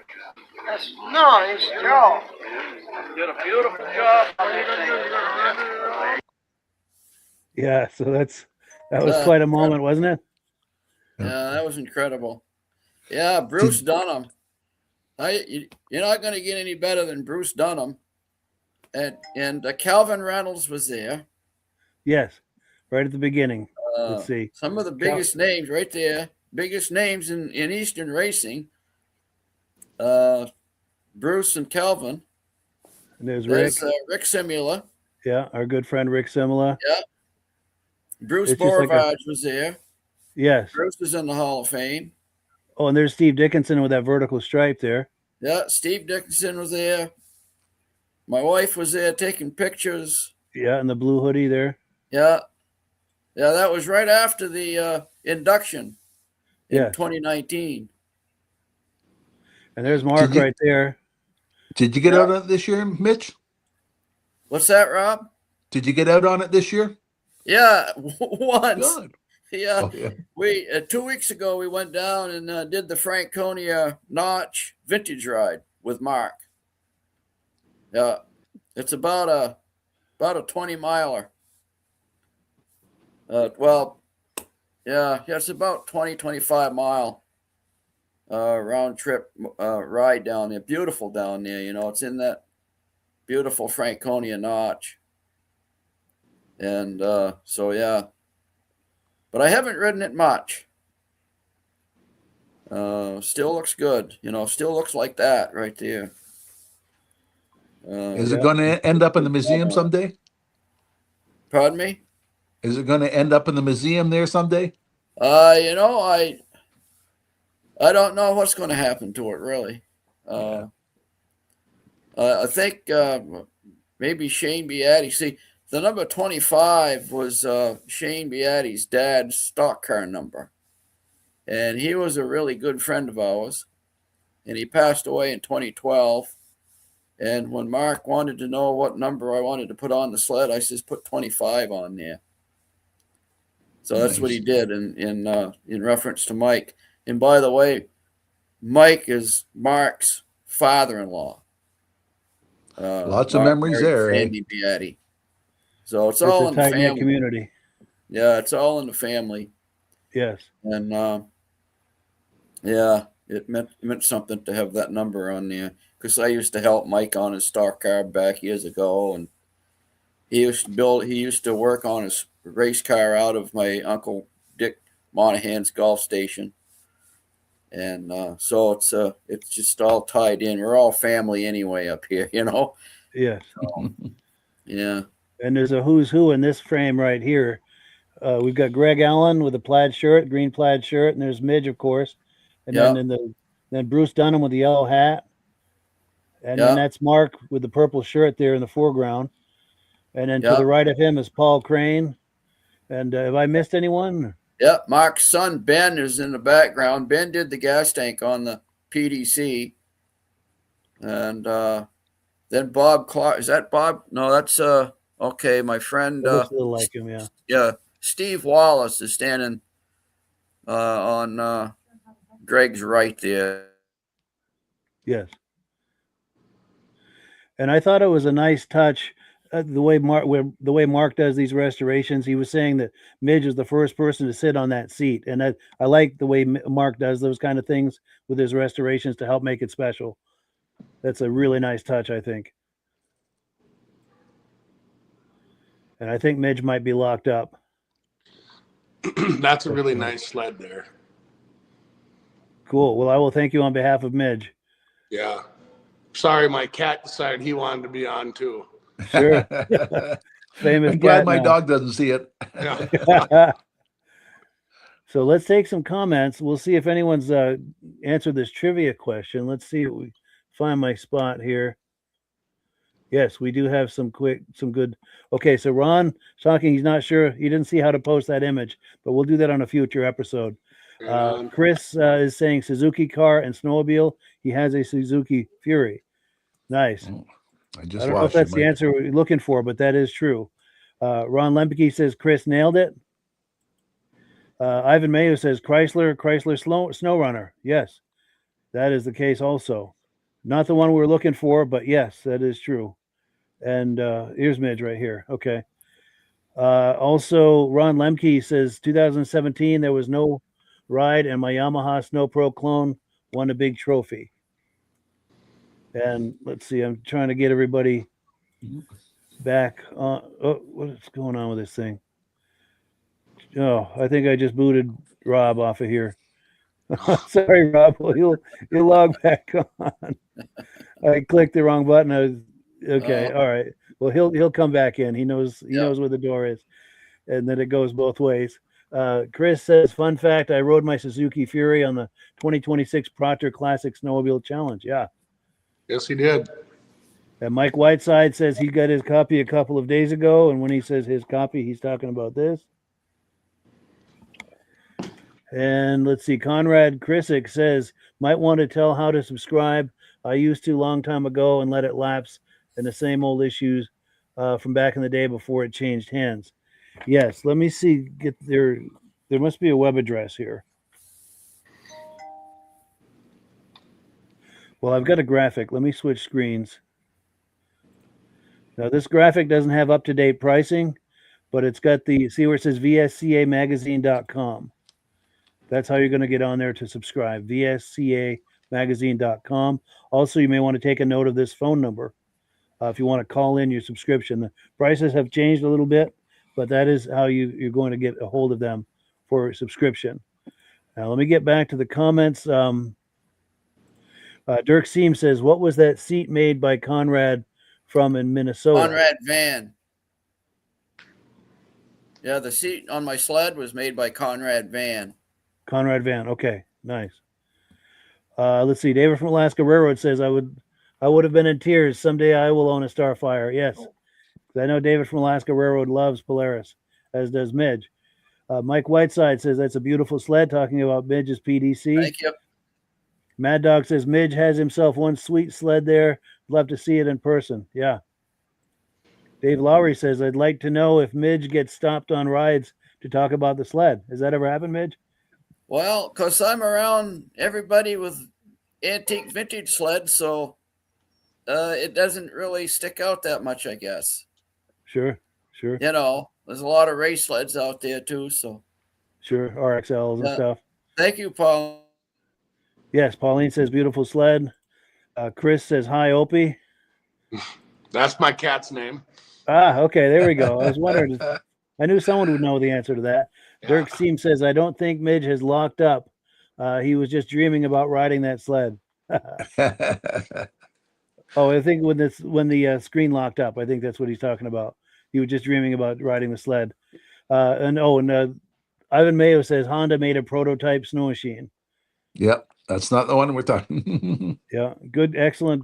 That's nice. Joe, did a beautiful job on this thing. Yeah, so that was quite a moment, wasn't it? Yeah, that was incredible. Yeah, Bruce Dunham. You're not going to get any better than Bruce Dunham. And Calvin Reynolds was there. Yes, right at the beginning. Let's see. Some of the biggest names right there. Biggest names in Eastern racing. Bruce and Calvin. And there's Rick. Rick Simula. Yeah, our good friend Rick Simula. Yeah. Bruce It's just like Boravage was there. Yes. Bruce is in the Hall of Fame. Oh, and there's Steve Dickinson with that vertical stripe there. Yeah, Steve Dickinson was there. My wife was there taking pictures. Yeah, and the blue hoodie there. Yeah. Yeah, that was right after the induction in 2019. And there's Mark right there. Did you get out on it this year, Mitch? What's that, Rob? Did you get out on it this year? Yeah, once. Good. Yeah. Oh, yeah. We 2 weeks ago we went down and did the Franconia Notch vintage ride with Mark. Yeah, it's about a 20 miler. Well, yeah, it's about 25 mile round trip ride down there. Beautiful down there, you know. It's in that beautiful Franconia notch, and so yeah. But I haven't ridden it much. Still looks good, you know. Still looks like that right there. Is it going to end up in the museum someday? Pardon me? Is it going to end up in the museum there someday? You know, I don't know what's going to happen to it, really. I think maybe Shane Beatty. See, the number 25 was Shane Beatty's dad's stock car number. And he was a really good friend of ours. And he passed away in 2012. And when Mark wanted to know what number I wanted to put on the sled, I says, put 25 on there. So that's what he did in reference to Mike. And by the way, Mike is Mark's father-in-law. Lots of memories there. Sandy Beatty. So it's all in the family. Community. Yeah, it's all in the family. Yes. And yeah, it meant something to have that number on there, because I used to help Mike on his stock car back years ago, and he used to work on his race car out of my Uncle Dick Monahan's golf station. And so it's just all tied in. We're all family anyway up here, you know? Yes. So, yeah. And there's a who's who in this frame right here. We've got Greg Allen with a plaid shirt, green plaid shirt, and there's Midge, of course. And then Bruce Dunham with the yellow hat. And then that's Mark with the purple shirt there in the foreground. And then to the right of him is Paul Crane. And have I missed anyone? Yeah, Mark's son Ben is in the background. Ben did the gas tank on the PDC. And then Bob Clark. Is that Bob? No, that's okay, my friend. It looks a little like him, yeah. Yeah, Steve Wallace is standing on Greg's right there. Yes. And I thought it was a nice touch. The way Mark does these restorations, he was saying that Midge is the first person to sit on that seat, and I like the way Mark does those kind of things with his restorations to help make it special. That's a really nice touch, I think. And I think Midge might be locked up. That's a really nice sled there. Cool. Well, I will thank you on behalf of Midge. Yeah. Sorry, my cat decided he wanted to be on too. Sure. Famous. I'm glad my dog doesn't see it. Yeah. So let's take some comments. We'll see if anyone's answered this trivia question. Let's see if we find my spot here. Yes, we do have some good. Okay, so Ron talking. He's not sure. He didn't see how to post that image, but we'll do that on a future episode. Chris is saying Suzuki car and snowmobile. He has a Suzuki Fury. Nice. I don't know if that's the answer we're looking for, but that is true. Ron Lempke says Chris nailed it. Ivan Mayo says Chrysler Snowrunner. Yes, that is the case also. Not the one we're looking for, but yes, that is true. And here's Midge right here. Okay. Also, Ron Lemke says 2017, there was no ride, and my Yamaha Snow Pro clone won a big trophy. And let's see, I'm trying to get everybody back on. Oh, what's going on with this thing? Oh, I think I just booted Rob off of here. Sorry, Rob. Well, you'll log back on. I clicked the wrong button. Okay. All right. Well, he'll come back in. He knows where the door is, and then it goes both ways. Chris says, fun fact: I rode my Suzuki Fury on the 2026 Proctor Classic Snowmobile Challenge. Yeah. Yes, he did. And Mike Whiteside says he got his copy a couple of days ago, and when he says his copy, he's talking about this. And let's see, Conrad Krisick says, might want to tell how to subscribe. I used to long time ago and let it lapse, and the same old issues from back in the day before it changed hands. Yes, let me see. There must be a web address here. Well, I've got a graphic. Let me switch screens. Now, this graphic doesn't have up-to-date pricing, but it's got the, see where it says vscamagazine.com. That's how you're going to get on there to subscribe, vscamagazine.com. Also, you may want to take a note of this phone number if you want to call in your subscription. The prices have changed a little bit, but that is how you're going to get a hold of them for subscription. Now, let me get back to the comments. Dirk Seam says, what was that seat made by Conrad from in Minnesota? Conrad van. Yeah, the seat on my sled was made by Conrad van. Conrad van. Okay, nice. Let's see. David from Alaska Railroad says, I would have been in tears. Someday I will own a Starfire. Yes. I know David from Alaska Railroad loves Polaris, as does Midge. Mike Whiteside says, that's a beautiful sled, talking about Midge's PDC. Thank you. Mad Dog says, Midge has himself one sweet sled there. Love to see it in person. Yeah. Dave Lowry says, I'd like to know if Midge gets stopped on rides to talk about the sled. Has that ever happened, Midge? Well, because I'm around everybody with antique vintage sleds, so it doesn't really stick out that much, I guess. Sure. You know, there's a lot of race sleds out there too, so. Sure, RXLs and stuff. Thank you, Paul. Yes, Pauline says, beautiful sled. Chris says, hi, Opie. That's my cat's name. Ah, okay, there we go. I was wondering. I knew someone would know the answer to that. Yeah. Dirk Seam says, I don't think Midge has locked up. He was just dreaming about riding that sled. Oh, I think when the screen locked up, I think that's what he's talking about. He was just dreaming about riding the sled. And Ivan Mayo says Honda made a prototype snow machine. Yep, that's not the one we're talking. Yeah, good, excellent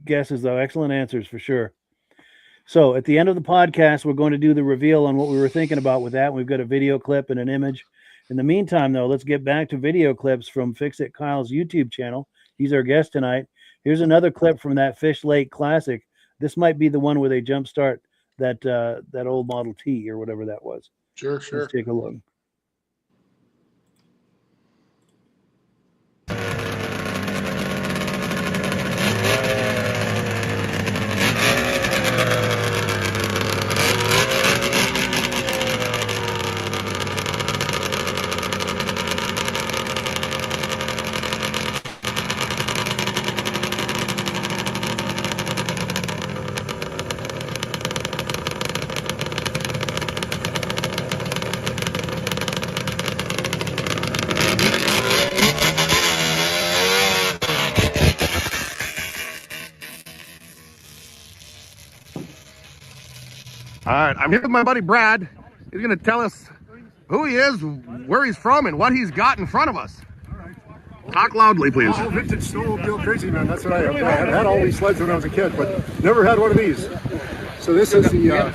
guesses though. Excellent answers for sure. So at the end of the podcast, we're going to do the reveal on what we were thinking about with that. We've got a video clip and an image. In the meantime, though, let's get back to video clips from Fix It Kyle's YouTube channel. He's our guest tonight. Here's another clip from that Fish Lake Classic. This might be the one where they jumpstart that old Model T or whatever that was. Sure. Let's take a look. All right, I'm here with my buddy Brad. He's going to tell us who he is, where he's from, and what he's got in front of us. Talk loudly, please. Oh, Vintage Snowmobile crazy, man. That's what I had all these sleds when I was a kid, but never had one of these. So this is the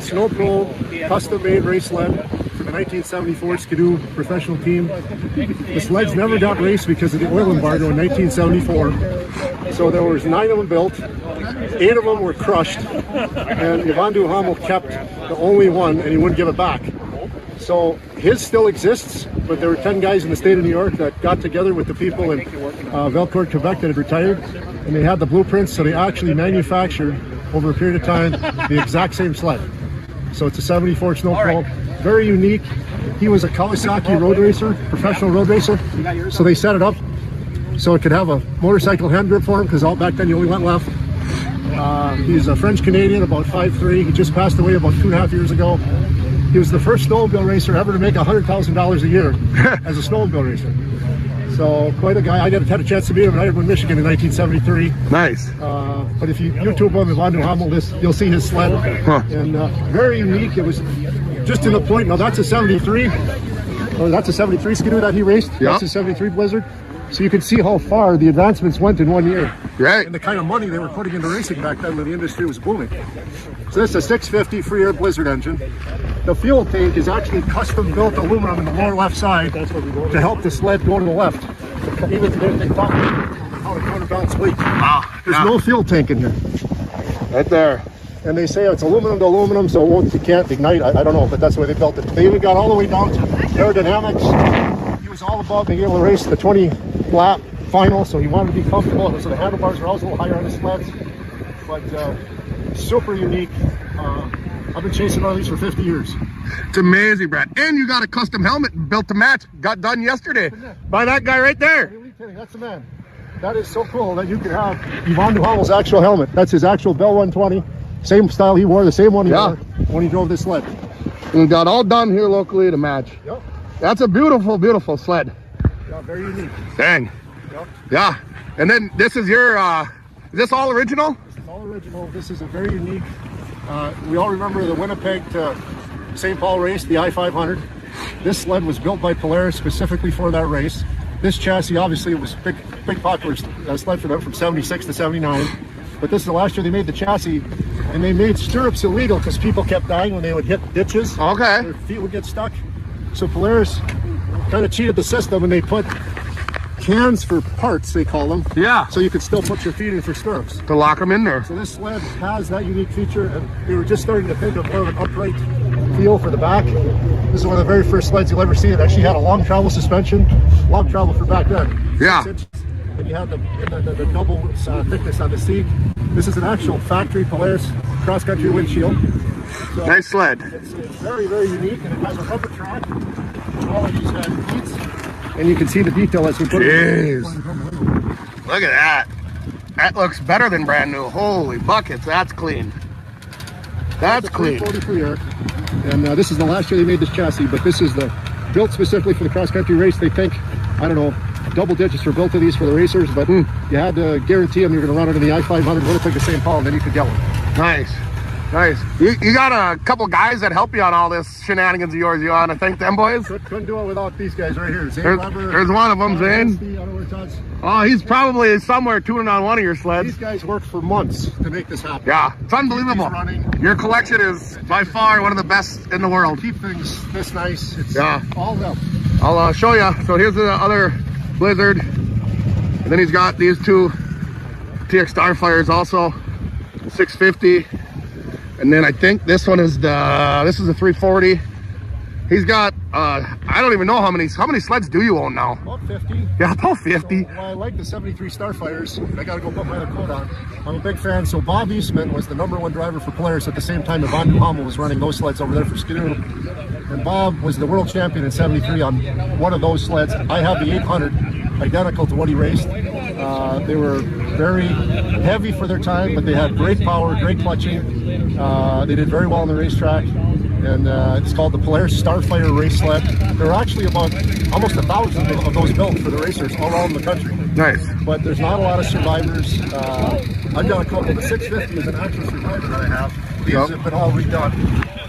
Snow Pro custom-made race sled for the 1974 Skidoo professional team. The sleds never got raced because of the oil embargo in 1974. So there was 9 of them built. 8 of them were crushed, and Yvon Duhamel kept the only one, and he wouldn't give it back. So his still exists, but there were 10 guys in the state of New York that got together with the people in Valcourt, Quebec that had retired, and they had the blueprints, so they actually manufactured, over a period of time, the exact same sled. So it's a 74 Snow Pro, very unique. He was a Kawasaki road racer, professional road racer, so they set it up so it could have a motorcycle hand grip for him, because back then you only went left. He's a French-Canadian, about 5'3". He just passed away about 2.5 years ago. He was the first snowmobile racer ever to make $100,000 a year as a snowmobile racer. So quite a guy. I had a chance to meet him in Ironwood, Michigan in 1973. Nice. But if you YouTube him, Yvon Duhamel, you'll see his sled. Huh. And very unique. It was just to the point. Now that's a 73. Or that's a 73 Skidoo that he raced. Yep. That's a 73 Blizzard. So you can see how far the advancements went in 1 year. Right. And the kind of money they were putting into racing back then when the industry was booming. So this is a 650 free air Blizzard engine. The fuel tank is actually custom built aluminum in the lower left side to help the sled go to the left. Even today they talk about how to counterbalance weight. Wow. There's no fuel tank in here. Right there. And they say it's aluminum to aluminum, so it can't ignite. I don't know, but that's the way they built it. They even got all the way down to aerodynamics. He was all about being able to race the 20-lap final, so he wanted to be comfortable. So the handlebars were always a little higher on the sleds. But super unique. I've been chasing one of these for 50 years. It's amazing, Brad. And you got a custom helmet built to match. Got done yesterday by that guy right there. That's the man. That is so cool that you can have Yvon Duhamel's actual helmet. That's his actual Bell 120. Same style he wore, the same one he wore when he drove this sled. And got all done here locally to match. Yep. That's a beautiful, beautiful sled. Yeah, very unique. Dang. Yep. Yeah. And then this is your, is this all original? This is all original. This is a very unique, we all remember the Winnipeg to St. Paul race, the I-500. This sled was built by Polaris specifically for that race. This chassis, obviously, it was big popular sled for them from 76 to 79. But this is the last year they made the chassis, and they made stirrups illegal because people kept dying when they would hit ditches. Okay. Their feet would get stuck. So Polaris kind of cheated the system, and they put cans for parts, they call them. Yeah. So you could still put your feet in for stirrups. To lock them in there. So this sled has that unique feature, and we were just starting to think of more of an upright feel for the back. This is one of the very first sleds you'll ever see. It actually had a long travel suspension, long travel for back then. Yeah. 6 inches. And you have the double thickness on the seat. This is an actual factory Polaris cross-country windshield. So nice sled. It's very, very unique, and it has a rubber track. All of these seats, and you can see the detail as we put it. Look at that. That looks better than brand new. Holy buckets, that's clean. That's clean. 343 Eric. And this is the last year they made this chassis, but this is the built specifically for the cross-country race. They think, I don't know, double digits were built of these for the racers, but you had to guarantee them you're going to run it in the I-500 Winnipeg to St. Paul, and then you could get one. Nice. Nice. You got a couple guys that help you on all this shenanigans of yours. You want to thank them boys? Couldn't do it without these guys right here. There's one of them, Zane. Oh, he's probably somewhere tuning on one of your sleds. These guys worked for months to make this happen. Yeah, it's unbelievable. Your collection is by far one of the best in the world. Keep things this nice. It's all them. I'll show you. So here's the other Blizzard. And then he's got these two TX Starfires also, 650. And then I think this one is this is a 340. He's got I don't even know how many sleds do you own now? About 50. Yeah, about 50. So, well, I like the 73 Starfires. I gotta go put my other coat on. I'm a big fan. So Bob Eastman was the #1 driver for Polaris at the same time Yvon Duhamel was running those sleds over there for Skidoo. And Bob was the world champion in 73 on one of those sleds. I have the 800, identical to what he raced. They were very heavy for their time, but they had great power, great clutching. They did very well on the racetrack, and it's called the Polaris Starfire race sled. There are actually about almost 1,000 of those built for the racers all around the country. Nice. But there's not a lot of survivors. I've got a couple. The 650 is an actual survivor that I have. These have been all redone.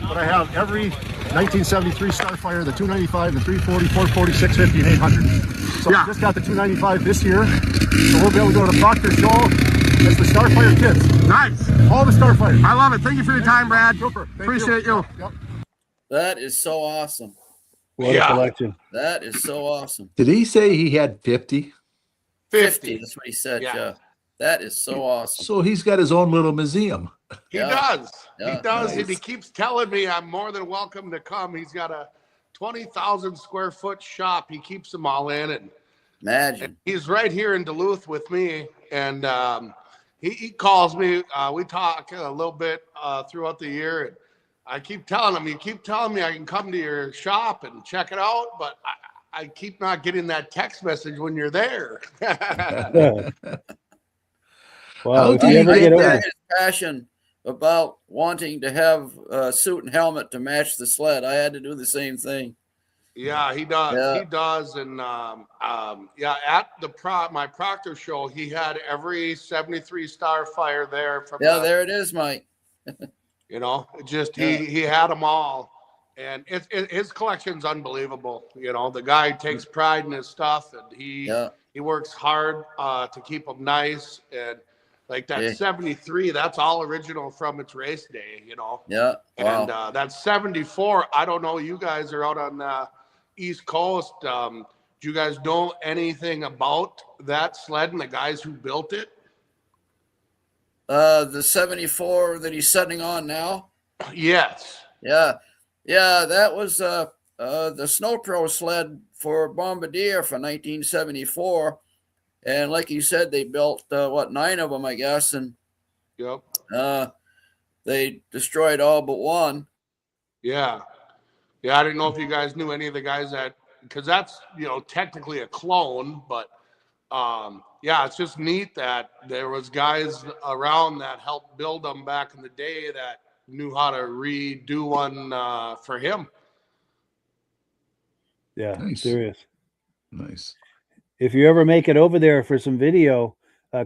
But I have every 1973 Starfire, the 295, the 340, 440, 650, and 800. So I just got the 295 this year. So we'll be able to go to the Proctor show. It's the Starfire kids. Nice. All the Starfire. I love it. Thank you for your time, Brad. Super. Appreciate you. Yep. That is so awesome. What a collection. That is so awesome. Did he say he had 50? 50. That's what he said, yeah. That is so awesome. So he's got his own little museum. He does. Yeah. He does. Nice. And he keeps telling me I'm more than welcome to come. He's got a 20,000 square foot shop. He keeps them all in. And imagine. He's right here in Duluth with me. And he calls me. We talk a little bit throughout the year. And I keep telling him, you keep telling me I can come to your shop and check it out. But I keep not getting that text message when you're there. Wow, if you ever get over his passion about wanting to have a suit and helmet to match the sled. I had to do the same thing. Yeah, he does. Yeah. He does. And at my Proctor show, he had every 73 Starfire there. From there it is, Mike. You know, just he had them all, and his collection's unbelievable. You know, the guy takes pride in his stuff, and he works hard to keep them nice. And like that 73, that's all original from its race day, you know. Yeah. Wow. And that 74, I don't know, you guys are out on the East Coast. Do you guys know anything about that sled and the guys who built it? The 74 that he's sitting on now? Yes. Yeah. Yeah, that was the Snow Pro sled for Bombardier for 1974. And like you said, they built, 9 of them, I guess. And they destroyed all but one. Yeah. Yeah, I didn't know if you guys knew any of the guys that, because that's, technically a clone, but yeah, it's just neat that there was guys around that helped build them back in the day that knew how to redo one for him. Yeah, Nice. serious. Nice. If you ever make it over there for some video,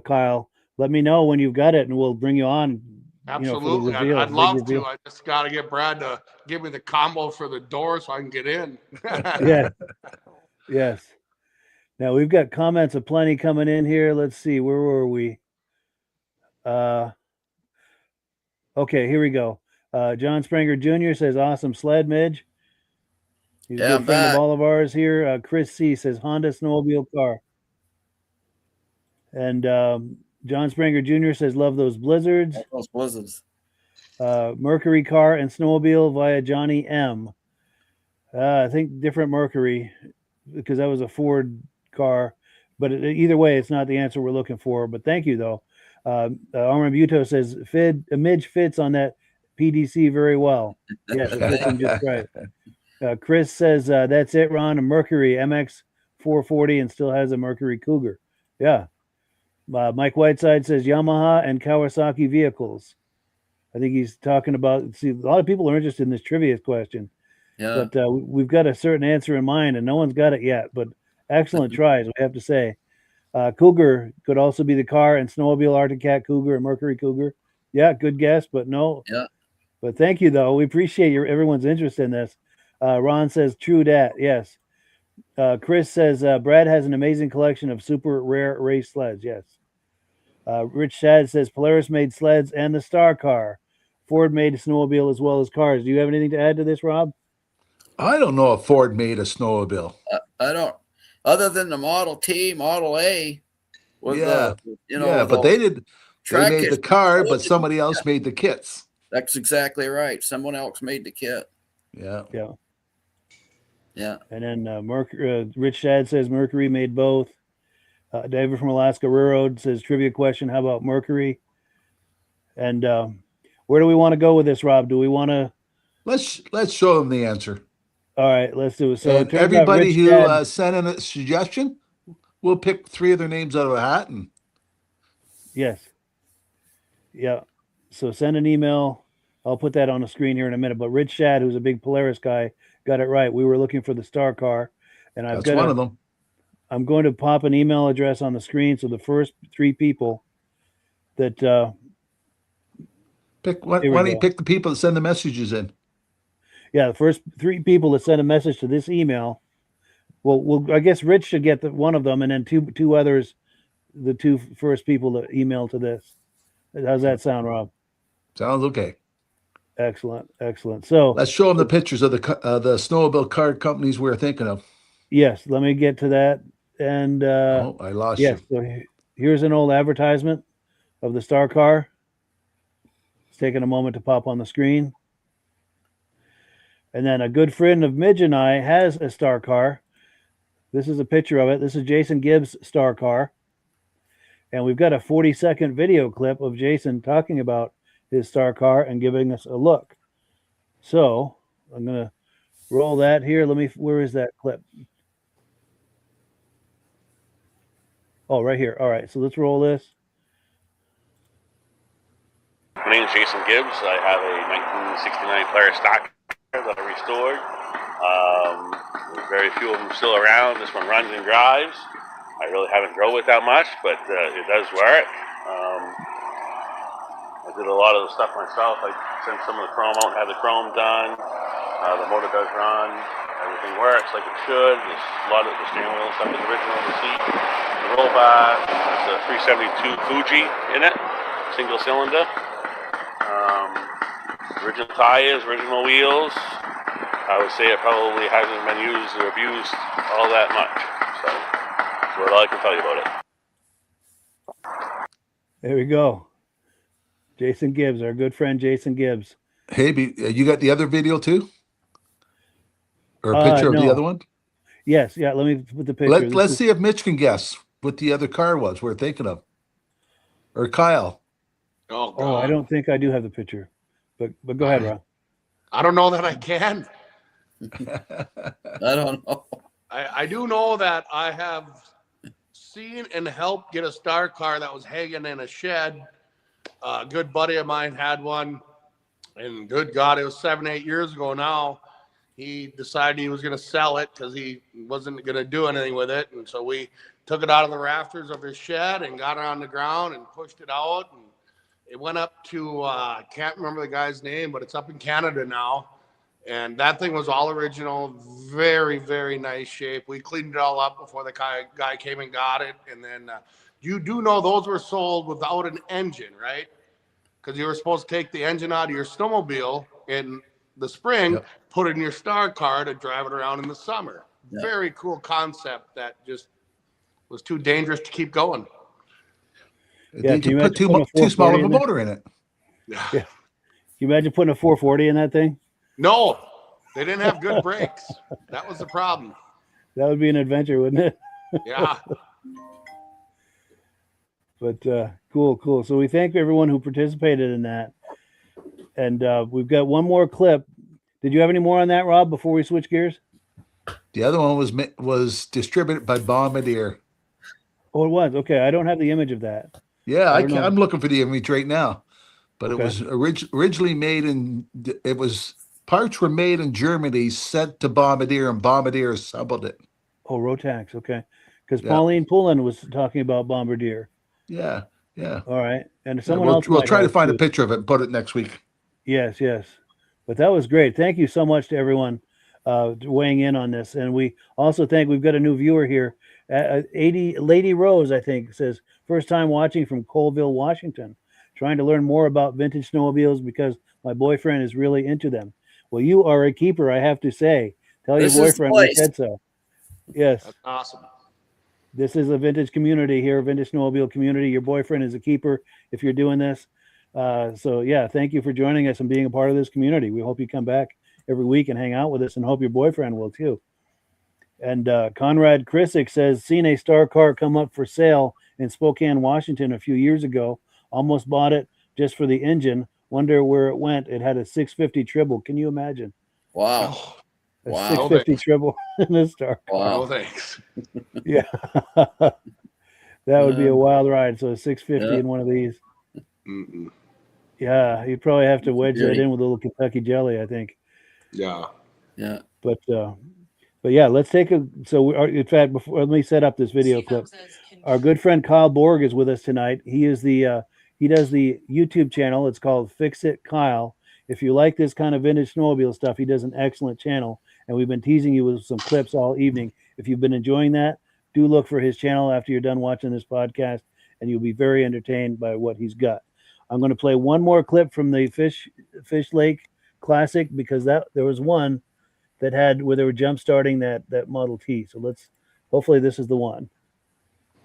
Kyle, let me know when you've got it, and we'll bring you on. Absolutely. For the reveal, I'd love reveal. to. I just got to get Brad to give me the combo for the door so I can get in. Yeah. Yes. Now we've got comments aplenty coming in here. Let's see. Where were we? Okay, here we go. John Springer Jr. says, awesome sled, Midge. He's a good friend of all of ours here. Chris C. says, Honda snowmobile car. And John Springer Jr. says, love those blizzards. Those blizzards. Mercury car and snowmobile via Johnny M. I think different Mercury, because that was a Ford car. But either way, it's not the answer we're looking for. But thank you, though. Armin Buto says, Midge fits on that PDC very well. Yes, it fits him just right. Chris says, that's it, Ron. A Mercury MX 440 and still has a Mercury Cougar. Yeah. Mike Whiteside says Yamaha and Kawasaki vehicles. I think he's talking about, see, a lot of people are interested in this trivia question. Yeah. But we've got a certain answer in mind, and no one's got it yet. But excellent tries, we have to say. Cougar could also be the car and snowmobile Arctic Cat Cougar and Mercury Cougar. Yeah, good guess, but no. Yeah. But thank you, though. We appreciate everyone's interest in this. Ron says, true dat. Yes. Chris says, Brad has an amazing collection of super rare race sleds. Yes. Rich Shad says, Polaris made sleds and the Star Car. Ford made a snowmobile as well as cars. Do you have anything to add to this, Rob? I don't know if Ford made a snowmobile. I don't. Other than the Model T, Model A. With but they did. They made the car, but somebody else made the kits. That's exactly right. Someone else made the kit. Yeah. Yeah. Yeah. And then Rich Shad says Mercury made both. David from Alaska Railroad says trivia question. How about Mercury? And where do we want to go with this, Rob? Do we want to? Let's show them the answer. All right, let's do it. So and everybody who sent in a suggestion, we'll pick 3 of their names out of a hat. And yes. Yeah. So send an email. I'll put that on the screen here in a minute. But Rich Shad, who's a big Polaris guy, got it right. We were looking for the Star Car, and that's one of them. I'm going to pop an email address on the screen. So the first 3 people that pick. Why don't you pick the people that send the messages in? Yeah, the first 3 people that send a message to this email. Well, I guess Rich should get one of them, and then two others, the 2 first people that email to this. How's that sound, Rob? Sounds okay. Excellent. So let's show them the pictures of the snowmobile car companies we're thinking of. Yes, let me get to that. And I lost you. So here's an old advertisement of the Star Car. It's taking a moment to pop on the screen. And then a good friend of Midge and I has a Star Car. This is a picture of it. This is Jason Gibbs' Star Car. And we've got a 40-second video clip of Jason talking about his Star Car and giving us a look. So I'm going to roll that here. Where is that clip? Oh, right here. All right. So let's roll this. My name is Jason Gibbs. I have a 1969 Polaris stock that I restored. There's very few of them still around. This one runs and drives. I really haven't drove it that much, but it does work. I did a lot of the stuff myself. I sent some of the chrome out and had the chrome done. The motor does run. Everything works like it should. There's a lot of the steering wheel stuff is original. The seat, the roll bar. There's a 372 Fuji in it, single cylinder. Original tires, original wheels. I would say it probably hasn't been used or abused all that much. So that's what I can tell you about it. There we go. Jason Gibbs, our good friend Jason Gibbs. Hey, you got the other video too? Or a picture of the other one? Yes, yeah. Let me put the picture. Let's see if Mitch can guess what the other car was we're thinking of. Or Kyle. Oh, I don't think I do have the picture. But go ahead, Rob. I don't know that I can. I don't know. I do know that I have seen and helped get a star car that was hanging in a shed. A good buddy of mine had one, and good God, it was 7-8 years ago now. He decided he was going to sell it because he wasn't going to do anything with it. And so we took it out of the rafters of his shed and got it on the ground and pushed it out. And it went up to, I can't remember the guy's name, but it's up in Canada now. And that thing was all original, very, very nice shape. We cleaned it all up before the guy came and got it. And then you do know those were sold without an engine, right? Because you were supposed to take the engine out of your snowmobile in the spring, put it in your star car to drive it around in the summer. Very cool concept that just was too dangerous to keep going. Yeah, you put too small of a motor in it. Yeah. Can you imagine putting a 440 in that thing? No, they didn't have good brakes. That was the problem. That would be an adventure, wouldn't it? Yeah. But cool. So we thank everyone who participated in that. And we've got one more clip. Did you have any more on that, Rob, before we switch gears? The other one was distributed by Bombardier. Oh, it was? Okay, I don't have the image of that. Yeah, I'm looking for the image right now. But it was originally made parts were made in Germany, sent to Bombardier, and Bombardier assembled it. Oh, Rotax, okay. Because Pauline Pullen was talking about Bombardier. Yeah. All right. And someone else. We'll try to find a picture of it and put it next week. Yes. But that was great. Thank you so much to everyone weighing in on this. And we also we've got a new viewer here. Lady Rose, I think, says, first time watching from Colville, Washington. Trying to learn more about vintage snowmobiles because my boyfriend is really into them. Well, you are a keeper, I have to say. Tell your boyfriend we said so. Yes. That's awesome. This is a vintage community here, vintage snowmobile community. Your boyfriend is a keeper if you're doing this. So, yeah, thank you for joining us and being a part of this community. We hope you come back every week and hang out with us, and hope your boyfriend will too. And Conrad Krisick says, seen a star car come up for sale in Spokane, Washington a few years ago. Almost bought it just for the engine. Wonder where it went. It had a 650 Tribble. Can you imagine? Wow. A 650 Tribble in a star car. Wow. No, thanks. Yeah. That would be a wild ride. So a 650 in one of these. Mm-mm. Yeah, you probably have to wedge that in with a little Kentucky jelly, I think. Yeah. But yeah, let's take in fact, before, let me set up this video clip. Our good friend Kyle Borg is with us tonight. He is he does the YouTube channel. It's called Fix It Kyle. If you like this kind of vintage snowmobile stuff, he does an excellent channel, and we've been teasing you with some clips all evening. If you've been enjoying that, do look for his channel after you're done watching this podcast, and you'll be very entertained by what he's got. I'm going to play one more clip from the Fish Lake Classic, because there was one that had where they were jump starting that Model T. So hopefully this is the one.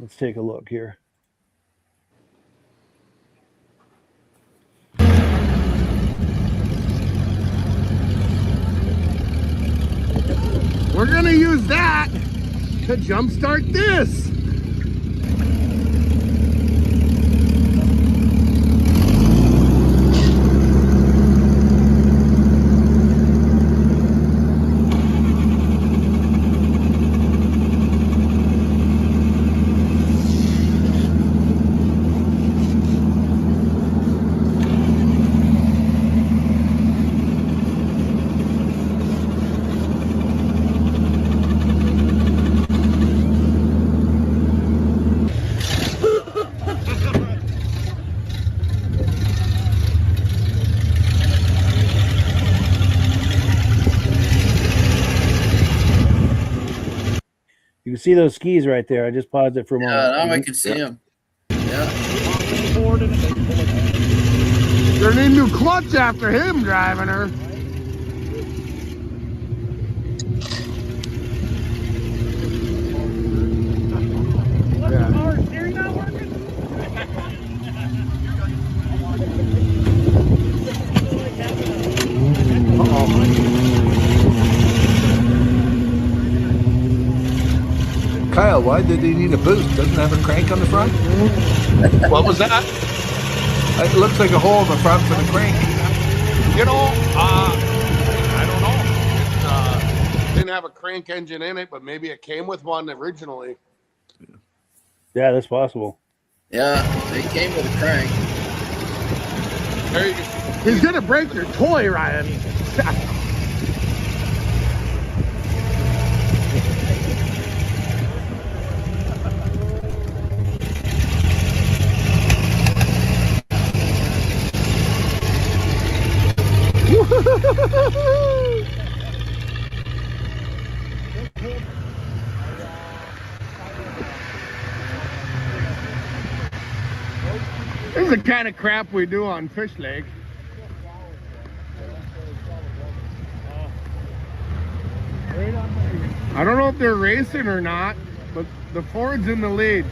Let's take a look here. We're going to use that to jumpstart this. You can see those skis right there. I just paused it for a moment. Yeah, now I can see them. Yeah. They're gonna need a new clutch after him driving her. Our steering not working? Kyle, why did he need a boost? Doesn't it have a crank on the front? What was that? It looks like a hole in the front for the crank. You know, I don't know. It didn't have a crank engine in it, but maybe it came with one originally. Yeah, that's possible. Yeah, they came with a crank. There you go. He's gonna break your toy, Ryan. This is the kind of crap we do on Fish Lake. I don't know if they're racing or not, but the Ford's in the lead.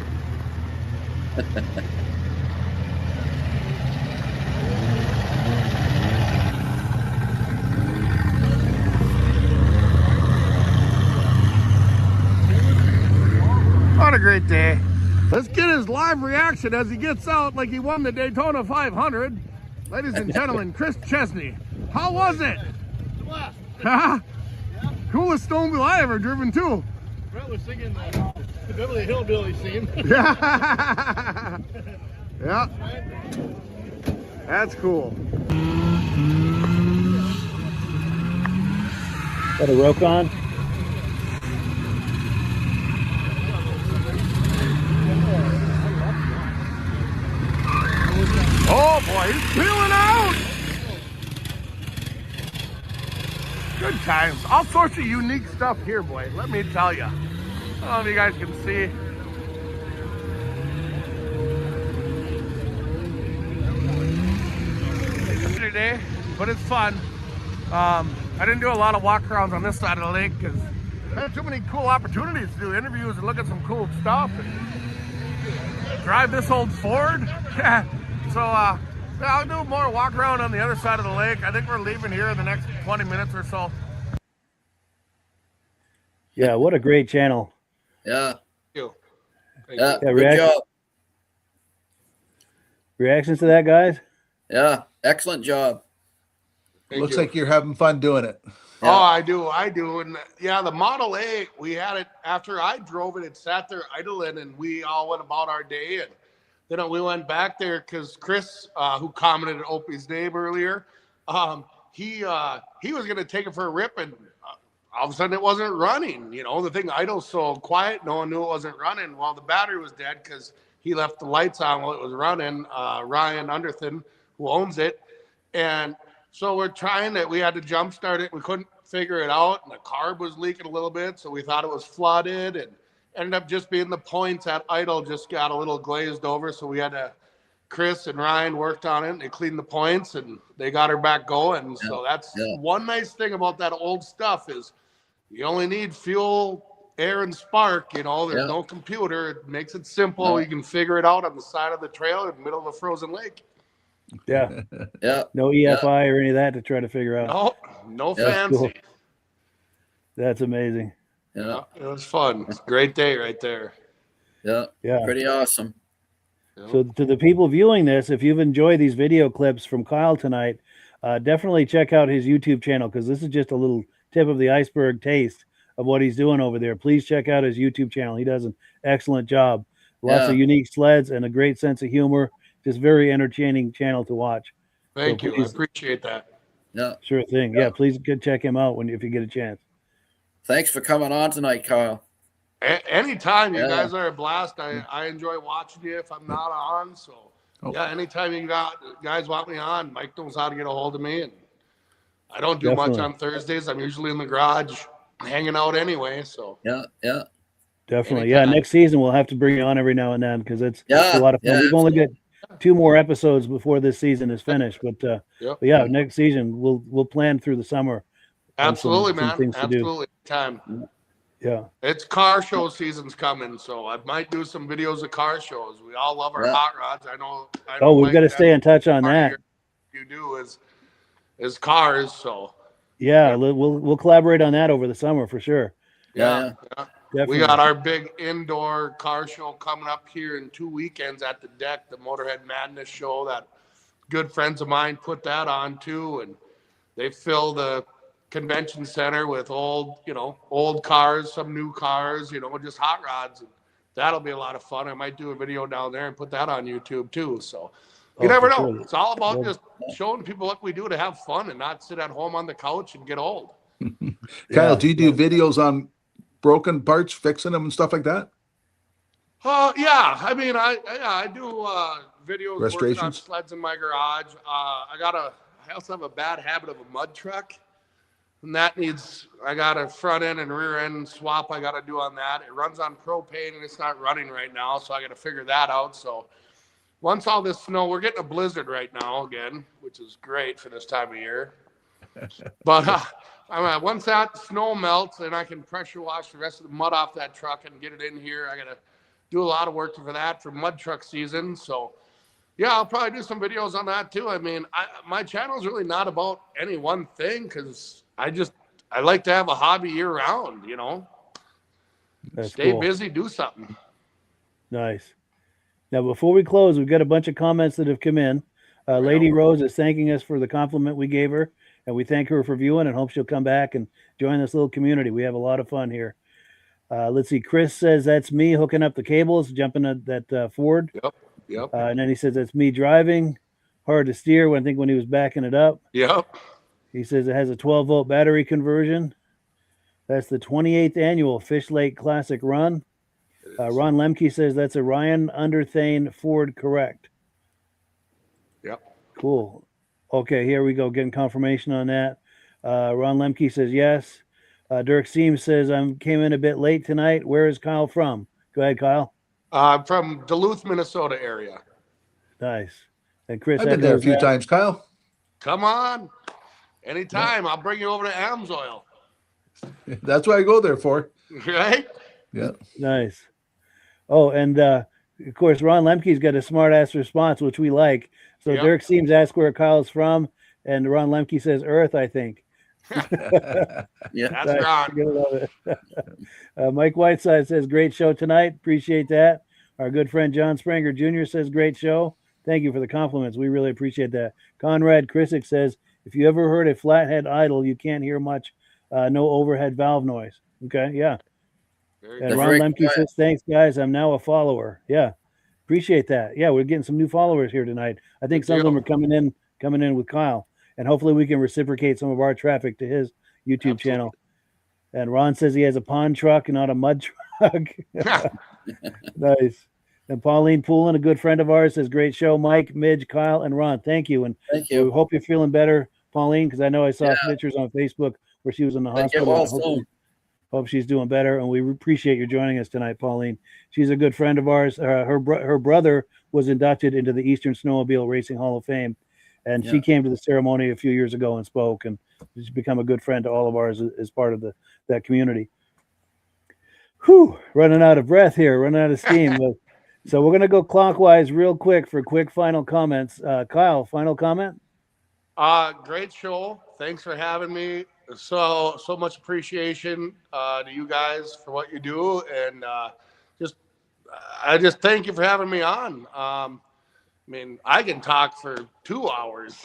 What a great day. Let's get his live reaction as he gets out like he won the Daytona 500. Ladies and gentlemen, Chris Chesney. How was it? Huh? Yeah. Coolest snowmobile I ever driven too. Brett was singing the Beverly Hillbilly scene. Yeah. Yeah. That's cool. Got a rope on? Oh boy, he's peeling out! Good times. All sorts of unique stuff here, boys. Let me tell you. I don't know if you guys can see. Today, but it's fun. I didn't do a lot of walk-arounds on this side of the lake because I had too many cool opportunities to do interviews and look at some cool stuff and drive this old Ford. So I'll do more walk around on the other side of the lake. I think we're leaving here in the next 20 minutes or so. Yeah, what a great channel. Yeah. Thank you. Yeah, Yeah, good job. Reactions to that, guys? Yeah, excellent job. Looks like you're having fun doing it. Yeah. Oh, I do. And yeah, the Model A, we had it after I drove it. It sat there idling, and we all went about our day. And then we went back there because Chris, who commented on Opie's name earlier, he was going to take it for a rip, and all of a sudden it wasn't running. You know, the thing idled so quiet, no one knew it wasn't running. Well, the battery was dead because he left the lights on while it was running. Ryan Underthin, who owns it, and so we had to jump start it. We couldn't figure it out, and the carb was leaking a little bit, so we thought it was flooded, and ended up just being the points at idle just got a little glazed over, so we had to, Chris and Ryan worked on it, and they cleaned the points, and they got her back going. Yeah. So that's one nice thing about that old stuff is you only need fuel, air, and spark. You know, there's no computer. It makes it simple. You can figure it out on the side of the trail in the middle of a frozen lake. Yeah. Yeah. No EFI or any of that to try to figure out. No fancy. Cool. That's amazing. Yeah, it was fun. It's a great day right there. Yeah. Yeah. Pretty awesome. So to the people viewing this, if you've enjoyed these video clips from Kyle tonight, definitely check out his YouTube channel because this is just a little tip of the iceberg taste of what he's doing over there. Please check out his YouTube channel. He does an excellent job. Lots of unique sleds and a great sense of humor. Just very entertaining channel to watch. Thank you. I appreciate that. Yeah. Sure thing. Yeah, please go check him out if you get a chance. Thanks for coming on tonight, Kyle. Anytime. You guys are a blast. I enjoy watching you if I'm not on. So, anytime you guys want me on, Mike knows how to get a hold of me. And I don't do much on Thursdays. I'm usually in the garage hanging out anyway. So, yeah. Definitely. Anytime. Yeah, next season we'll have to bring you on every now and then because it's a lot of fun. We've only got 2 more episodes before this season is finished. But next season we'll plan through the summer. Absolutely, man. Absolutely. Time. Yeah. It's car show season's coming, so I might do some videos of car shows. We all love our hot rods. I know. We've got to stay in touch on that. You do is cars, so. Yeah, we'll collaborate on that over the summer for sure. Yeah. We got our big indoor car show coming up here in 2 weekends at the deck, the Motorhead Madness show that good friends of mine put that on too. And they fill the convention center with old cars, some new cars, just hot rods. And that'll be a lot of fun. I might do a video down there and put that on YouTube too. So you never know. Sure. It's all about just showing people what we do to have fun and not sit at home on the couch and get old. Kyle, do you do videos on broken parts, fixing them and stuff like that? Yeah. I mean, I do videos working on sleds in my garage. I also have a bad habit of a mud truck. And that I got a front end and rear end swap I got to do on that. It runs on propane and it's not running right now, so I got to figure that out. So once all this snow, we're getting a blizzard right now again, which is great for this time of year. But once that snow melts and I can pressure wash the rest of the mud off that truck and get it in here, I got to do a lot of work for that for mud truck season. So yeah, I'll probably do some videos on that too. I mean, my channel is really not about any one thing because I like to have a hobby year round, That's stay cool. busy, do something. Nice. Now, before we close, we've got a bunch of comments that have come in. Lady Rose is thanking us for the compliment we gave her, and we thank her for viewing and hope she'll come back and join this little community. We have a lot of fun here. Let's see. Chris says that's me hooking up the cables, jumping at that Ford. Yep. And then he says that's me driving. Hard to steer when he was backing it up. Yep. He says it has a 12-volt battery conversion. That's the 28th annual Fish Lake Classic Run. Ron Lemke says that's a Ryan Underthane Ford, correct. Yep. Cool. Okay, here we go. Getting confirmation on that. Ron Lemke says yes. Dirk Seams says I came in a bit late tonight. Where is Kyle from? Go ahead, Kyle. From Duluth, Minnesota area. Nice. And Chris, I've been there a few times, Kyle. Come on. Anytime. I'll bring you over to Amsoil. That's what I go there for. Right? Yeah. Nice. Oh, and of course, Ron Lemke's got a smart-ass response, which we like. So Yep. Dirk Seams asks where Kyle's from, and Ron Lemke says Earth, I think. Yeah, that's Ron. You're gonna love it. Mike Whiteside says, great show tonight. Appreciate that. Our good friend John Spranger Jr. says, great show. Thank you for the compliments. We really appreciate that. Conrad Krisick says, if you ever heard a flathead idle, you can't hear much, no overhead valve noise. Okay, yeah. And Ron Lemke says, thanks, guys. I'm now a follower. Yeah, appreciate that. Yeah, we're getting some new followers here tonight. I think some of them are coming in with Kyle. And hopefully we can reciprocate some of our traffic to his YouTube channel. And Ron says he has a pond truck and not a mud truck. Nice. And Pauline Poulin, a good friend of ours, says, great show, Mike, Midge, Kyle, and Ron. Thank you. And thank you. We hope you're feeling better, Pauline, because I know I saw pictures on Facebook where she was in the hospital. Hope she's doing better. And we appreciate you joining us tonight, Pauline. She's a good friend of ours. Her brother was inducted into the Eastern Snowmobile Racing Hall of Fame. And she came to the ceremony a few years ago and spoke, and she's become a good friend to all of ours as part of that community. Whew, running out of breath here, running out of steam. So we're going to go clockwise real quick for quick final comments. Kyle, final comment? Great show. Thanks for having me. So much appreciation to you guys for what you do. And I just thank you for having me on. I mean, I can talk for 2 hours,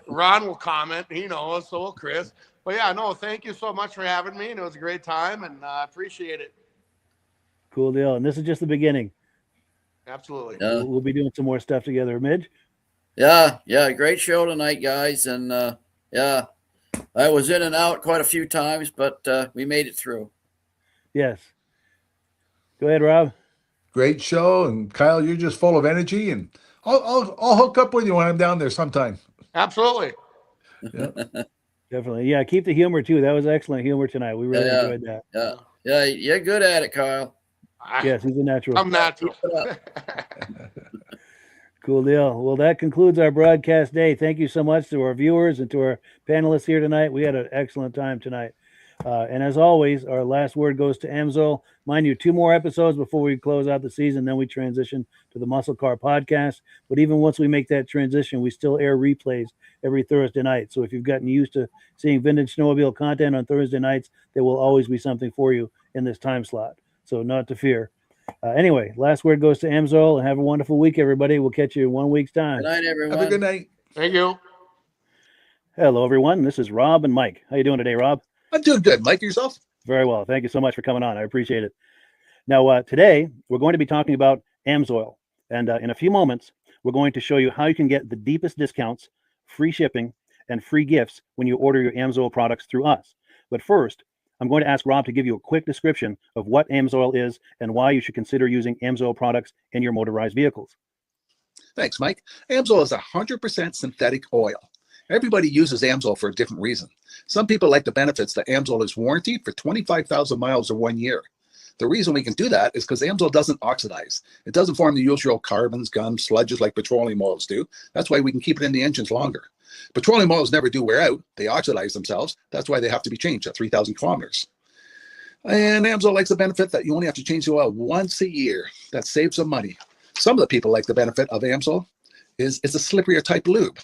Ron will comment, so will Chris. But yeah, no, thank you so much for having me. And it was a great time, and I appreciate it. Cool deal. And this is just the beginning. Absolutely. We'll be doing some more stuff together. Midge? Yeah. Great show tonight, guys. And I was in and out quite a few times, but we made it through. Yes. Go ahead, Rob. Great show, and Kyle, you're just full of energy, and I'll hook up with you when I'm down there sometime. Absolutely. Yeah. Definitely. Yeah, keep the humor too. That was excellent humor tonight. We really enjoyed that. Yeah, you're good at it, Kyle. Yes, he's a natural. I'm natural. Cool deal. Well, that concludes our broadcast day. Thank you so much to our viewers and to our panelists here tonight. We had an excellent time tonight. And as always, our last word goes to Amsoil. Mind you, 2 more episodes before we close out the season. Then we transition to the Muscle Car Podcast. But even once we make that transition, we still air replays every Thursday night. So if you've gotten used to seeing Vintage Snowmobile content on Thursday nights, there will always be something for you in this time slot. So not to fear. Anyway, last word goes to Amsoil, and have a wonderful week, everybody. We'll catch you in 1 week's time. Good night, everyone. Have a good night. Thank you. Hello, everyone. This is Rob and Mike. How you doing today, Rob? I'm doing good. Mike, yourself? Very well. Thank you so much for coming on. I appreciate it. Now, today we're going to be talking about AMSOIL, and in a few moments, we're going to show you how you can get the deepest discounts, free shipping, and free gifts when you order your AMSOIL products through us. But first, I'm going to ask Rob to give you a quick description of what AMSOIL is and why you should consider using AMSOIL products in your motorized vehicles. Thanks, Mike. AMSOIL is 100% synthetic oil. Everybody uses AMSOIL for a different reason. Some people like the benefits that AMSOIL is warranted for 25,000 miles or 1 year. The reason we can do that is because AMSOIL doesn't oxidize. It doesn't form the usual carbons, gums, sludges like petroleum oils do. That's why we can keep it in the engines longer. Petroleum oils never do wear out. They oxidize themselves. That's why they have to be changed at 3,000 kilometers. And AMSOIL likes the benefit that you only have to change the oil once a year. That saves some money. Some of the people like the benefit of AMSOIL is it's a slipperier type lube.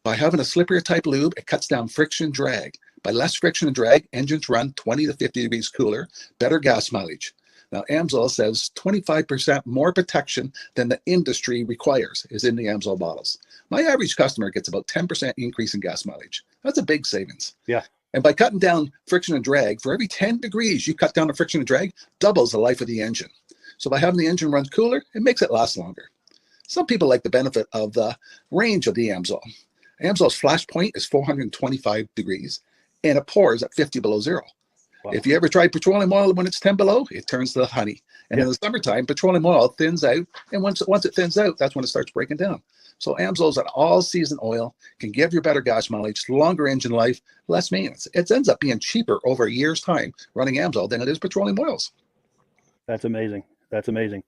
By having a slipperier type lube, it cuts down friction and drag. By less friction and drag, engines run 20 to 50 degrees cooler, better gas mileage. Now, AMSOIL says 25% more protection than the industry requires is in the AMSOIL bottles. My average customer gets about 10% increase in gas mileage. That's a big savings. Yeah. And by cutting down friction and drag, for every 10 degrees you cut down the friction and drag, doubles the life of the engine. So by having the engine run cooler, it makes it last longer. Some people like the benefit of the range of the AMSOIL. AMSOIL's flash point is 425 degrees, and it pours at 50 below zero. Wow. If you ever tried petroleum oil when it's 10 below, it turns to honey. And in the summertime, petroleum oil thins out, and once it thins out, that's when it starts breaking down. So AMSOIL is an all-season oil, can give you better gas mileage, longer engine life, less maintenance. It ends up being cheaper over a year's time running AMSOIL than it is petroleum oils. That's amazing. That's amazing.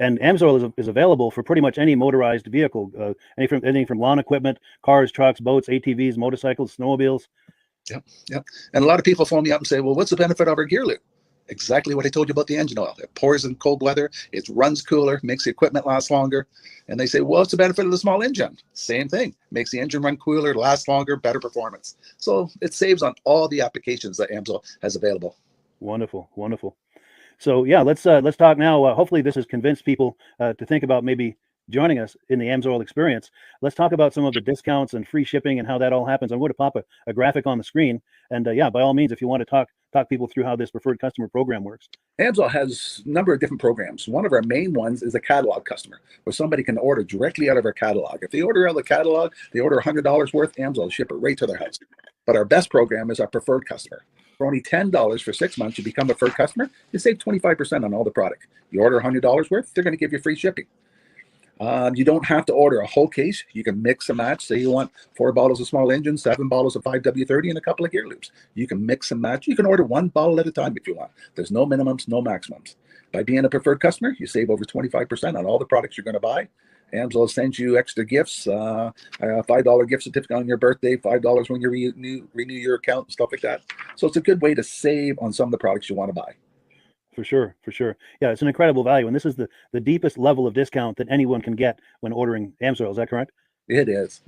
And AMSOIL is available for pretty much any motorized vehicle, anything from lawn equipment, cars, trucks, boats, ATVs, motorcycles, snowmobiles. Yep. And a lot of people phone me up and say, well, what's the benefit of our gear lube? Exactly what I told you about the engine oil. It pours in cold weather, it runs cooler, makes the equipment last longer. And they say, well, what's the benefit of the small engine? Same thing. Makes the engine run cooler, last longer, better performance. So it saves on all the applications that AMSOIL has available. Wonderful, wonderful. So yeah, let's talk now. Hopefully this has convinced people to think about maybe joining us in the AMSOIL experience. Let's talk about some of the discounts and free shipping and how that all happens. I'm going to pop a graphic on the screen. And yeah, by all means, if you want to talk people through how this preferred customer program works. AMSOIL has a number of different programs. One of our main ones is a catalog customer, where somebody can order directly out of our catalog. If they order out of the catalog, they order $100 worth, AMSOIL will ship it right to their house. But our best program is our preferred customer. For only $10 for 6 months, you become a preferred customer, you save 25% on all the product. You order $100 worth, they're going to give you free shipping. You don't have to order a whole case. You can mix and match. Say you want 4 bottles of small engine, 7 bottles of 5W30, and a couple of gear loops. You can mix and match. You can order 1 bottle at a time if you want. There's no minimums, no maximums. By being a preferred customer, you save over 25% on all the products you're going to buy. AMSOIL sends you extra gifts, a $5 gift certificate on your birthday, $5 when you renew your account, and stuff like that. So it's a good way to save on some of the products you want to buy. For sure. Yeah, it's an incredible value. And this is the deepest level of discount that anyone can get when ordering AMSOIL. Is that correct? It is.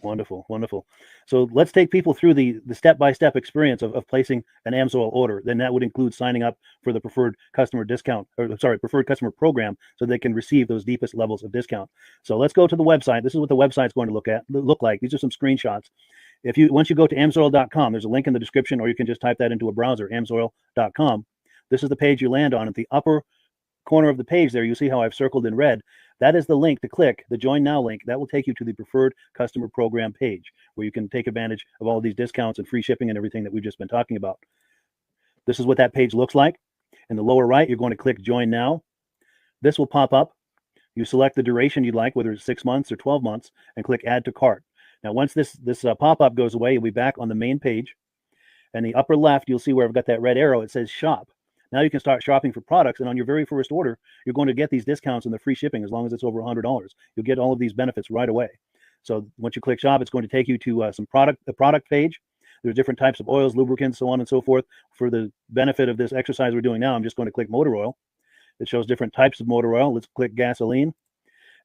Wonderful. So let's take people through the step-by-step experience of placing an AMSOIL order. Then that would include signing up for the preferred customer preferred customer program, so they can receive those deepest levels of discount. So let's go to the website. This is what the website's going to look like. These are some screenshots. Once you go to amsoil.com, there's a link in the description, or you can just type that into a browser, amsoil.com. This is the page you land on. At the upper corner of the page there, you see how I've circled in red. That is the link to click, the Join Now link. That will take you to the Preferred Customer Program page, where you can take advantage of all of these discounts and free shipping and everything that we've just been talking about. This is what that page looks like. In the lower right, you're going to click Join Now. This will pop up. You select the duration you'd like, whether it's 6 months or 12 months, and click Add to Cart. Now, once this pop-up goes away, you'll be back on the main page. And the upper left, you'll see where I've got that red arrow. It says Shop. Now you can start shopping for products, and on your very first order, you're going to get these discounts and the free shipping as long as it's over $100. You'll get all of these benefits right away. So once you click Shop, it's going to take you to the product page. There's different types of oils, lubricants, so on and so forth. For the benefit of this exercise we're doing now, I'm just going to click motor oil. It shows different types of motor oil. Let's click gasoline.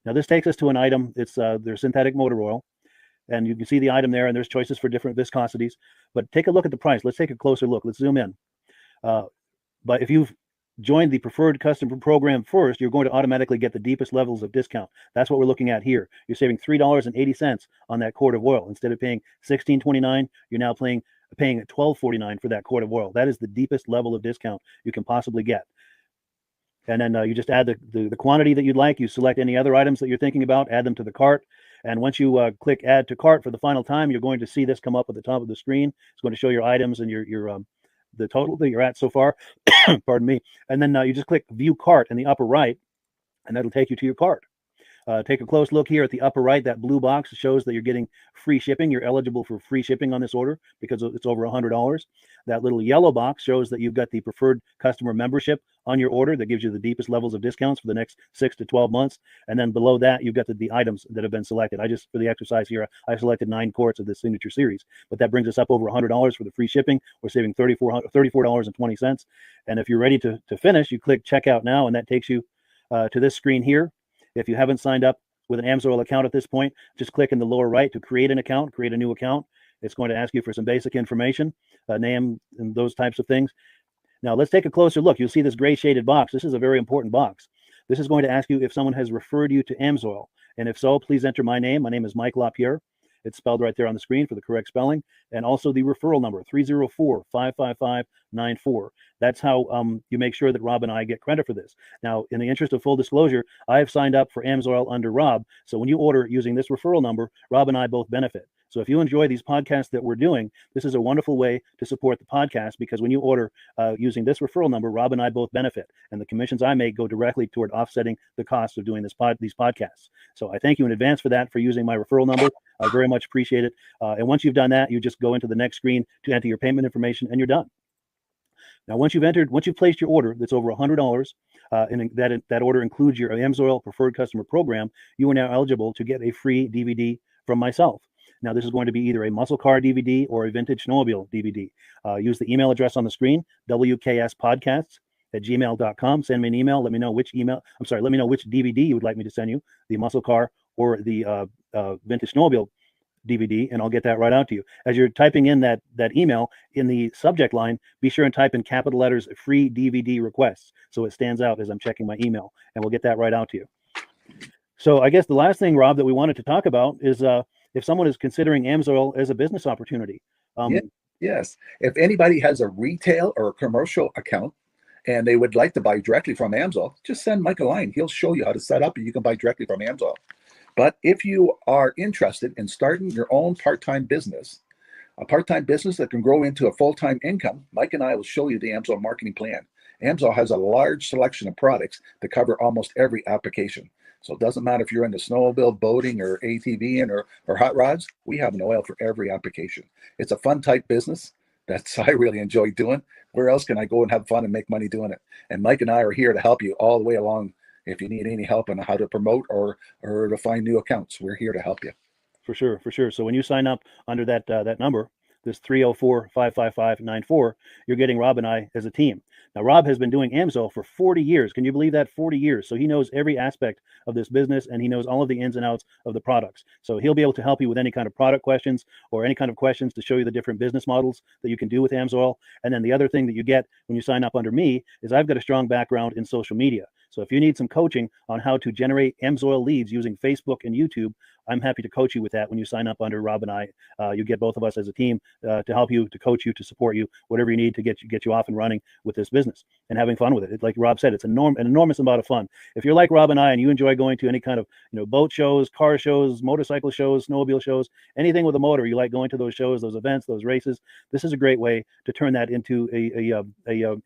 Now this takes us to an item. It's their synthetic motor oil. And you can see the item there, and there's choices for different viscosities. But take a look at the price. Let's take a closer look. Let's zoom in. But if you've join the preferred customer program first, you're going to automatically get the deepest levels of discount. That's what we're looking at here. You're saving $3.80 on that quart of oil. Instead of paying $16.29, you're now paying $12.49 for that quart of oil. That is the deepest level of discount you can possibly get. And then you just add the quantity that you'd like. You select any other items that you're thinking about, add them to the cart. And once you click add to cart for the final time, you're going to see this come up at the top of the screen. It's going to show your items and your the total that you're at so far. Pardon me. And then you just click view cart in the upper right, and that'll take you to your cart. Take a close look here at the upper right. That blue box shows that you're getting free shipping. You're eligible for free shipping on this order because it's over $100. That little yellow box shows that you've got the preferred customer membership on your order that gives you the deepest levels of discounts for the next 6 to 12 months. And then below that, you've got the items that have been selected. For the exercise here, I selected 9 quarts of the signature series, but that brings us up over $100 for the free shipping. We're saving $34.20. And if you're ready to finish, you click checkout now, and that takes you to this screen here. If you haven't signed up with an AMSOIL account at this point, just click in the lower right to create an account, create a new account. It's going to ask you for some basic information, name and those types of things. Now let's take a closer look. You'll see this gray shaded box. This is a very important box. This is going to ask you if someone has referred you to AMSOIL. And if so, please enter my name. My name is Mike LaPierre. It's spelled right there on the screen for the correct spelling. And also the referral number, 304-555-94. That's how you make sure that Rob and I get credit for this. Now, in the interest of full disclosure, I have signed up for AMSOIL under Rob. So when you order using this referral number, Rob and I both benefit. So if you enjoy these podcasts that we're doing, this is a wonderful way to support the podcast, because when you order using this referral number, Rob and I both benefit. And the commissions I make go directly toward offsetting the cost of doing these podcasts. So I thank you in advance for that, for using my referral number. I very much appreciate it. And once you've done that, you just go into the next screen to enter your payment information, and you're done. Now, once you've placed your order that's over $100, and that order includes your AMSOIL preferred customer program, you are now eligible to get a free DVD from myself. Now, this is going to be either a muscle car DVD or a vintage snowmobile DVD. Use the email address on the screen, wkspodcasts@gmail.com. Send me an email. Let me know which DVD you would like me to send you, the muscle car or the vintage snowmobile DVD, and I'll get that right out to you. As you're typing in that email, in the subject line, be sure and type in capital letters free DVD requests, so it stands out as I'm checking my email, and we'll get that right out to you. So I guess the last thing, Rob, that we wanted to talk about is if someone is considering AMSOIL as a business opportunity. Yes. If anybody has a retail or a commercial account and they would like to buy directly from AMSOIL, just send Mike a line. He'll show you how to set up, and you can buy directly from AMSOIL. But if you are interested in starting your own part-time business, a part-time business that can grow into a full-time income, Mike and I will show you the AMSOIL marketing plan. AMSOIL has a large selection of products that cover almost every application. So it doesn't matter if you're into snowmobile, boating, or ATVing or hot rods, we have an oil for every application. It's a fun type business that's I really enjoy doing. Where else can I go and have fun and make money doing it? And Mike and I are here to help you all the way along. If you need any help on how to promote or to find new accounts, we're here to help you. For sure. So when you sign up under that number, this 304-555-94, you're getting Rob and I as a team. Now, Rob has been doing AMSOIL for 40 years. Can you believe that? 40 years. So he knows every aspect of this business, and he knows all of the ins and outs of the products. So he'll be able to help you with any kind of product questions or any kind of questions to show you the different business models that you can do with AMSOIL. And then the other thing that you get when you sign up under me is I've got a strong background in social media. So if you need some coaching on how to generate AMSOIL leads using Facebook and YouTube, I'm happy to coach you with that when you sign up under Rob and I. You get both of us as a team to help you, to coach you, to support you, whatever you need to get you off and running with this business and having fun with it. Like Rob said, it's an enormous amount of fun. If you're like Rob and I and you enjoy going to any kind of boat shows, car shows, motorcycle shows, snowmobile shows, anything with a motor, you like going to those shows, those events, those races, this is a great way to turn that into a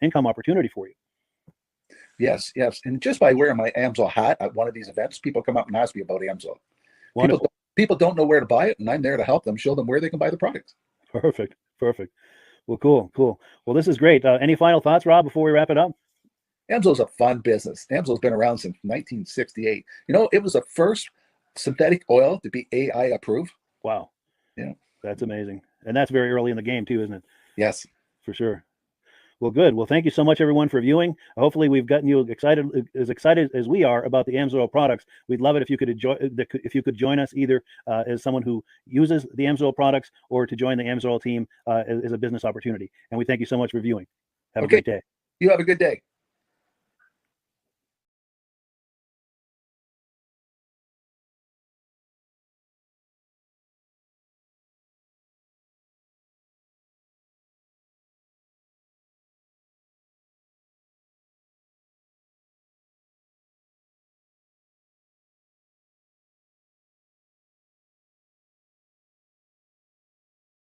income opportunity for you. Yes. And just by wearing my AMSOIL hat at one of these events, people come up and ask me about AMSOIL. People don't know where to buy it, and I'm there to help them, show them where they can buy the products. Perfect. Well, cool. Well, this is great. Any final thoughts, Rob, before we wrap it up? AMSOIL's a fun business. AMSOIL's been around since 1968. It was the first synthetic oil to be AI approved. Wow. Yeah. That's amazing. And that's very early in the game too, isn't it? Yes. For sure. Well, good. Well, thank you so much, everyone, for viewing. Hopefully, we've gotten you excited as we are about the AMSOIL products. We'd love it if you could join us either as someone who uses the AMSOIL products or to join the AMSOIL team as a business opportunity. And we thank you so much for viewing. Have a great day. You have a good day.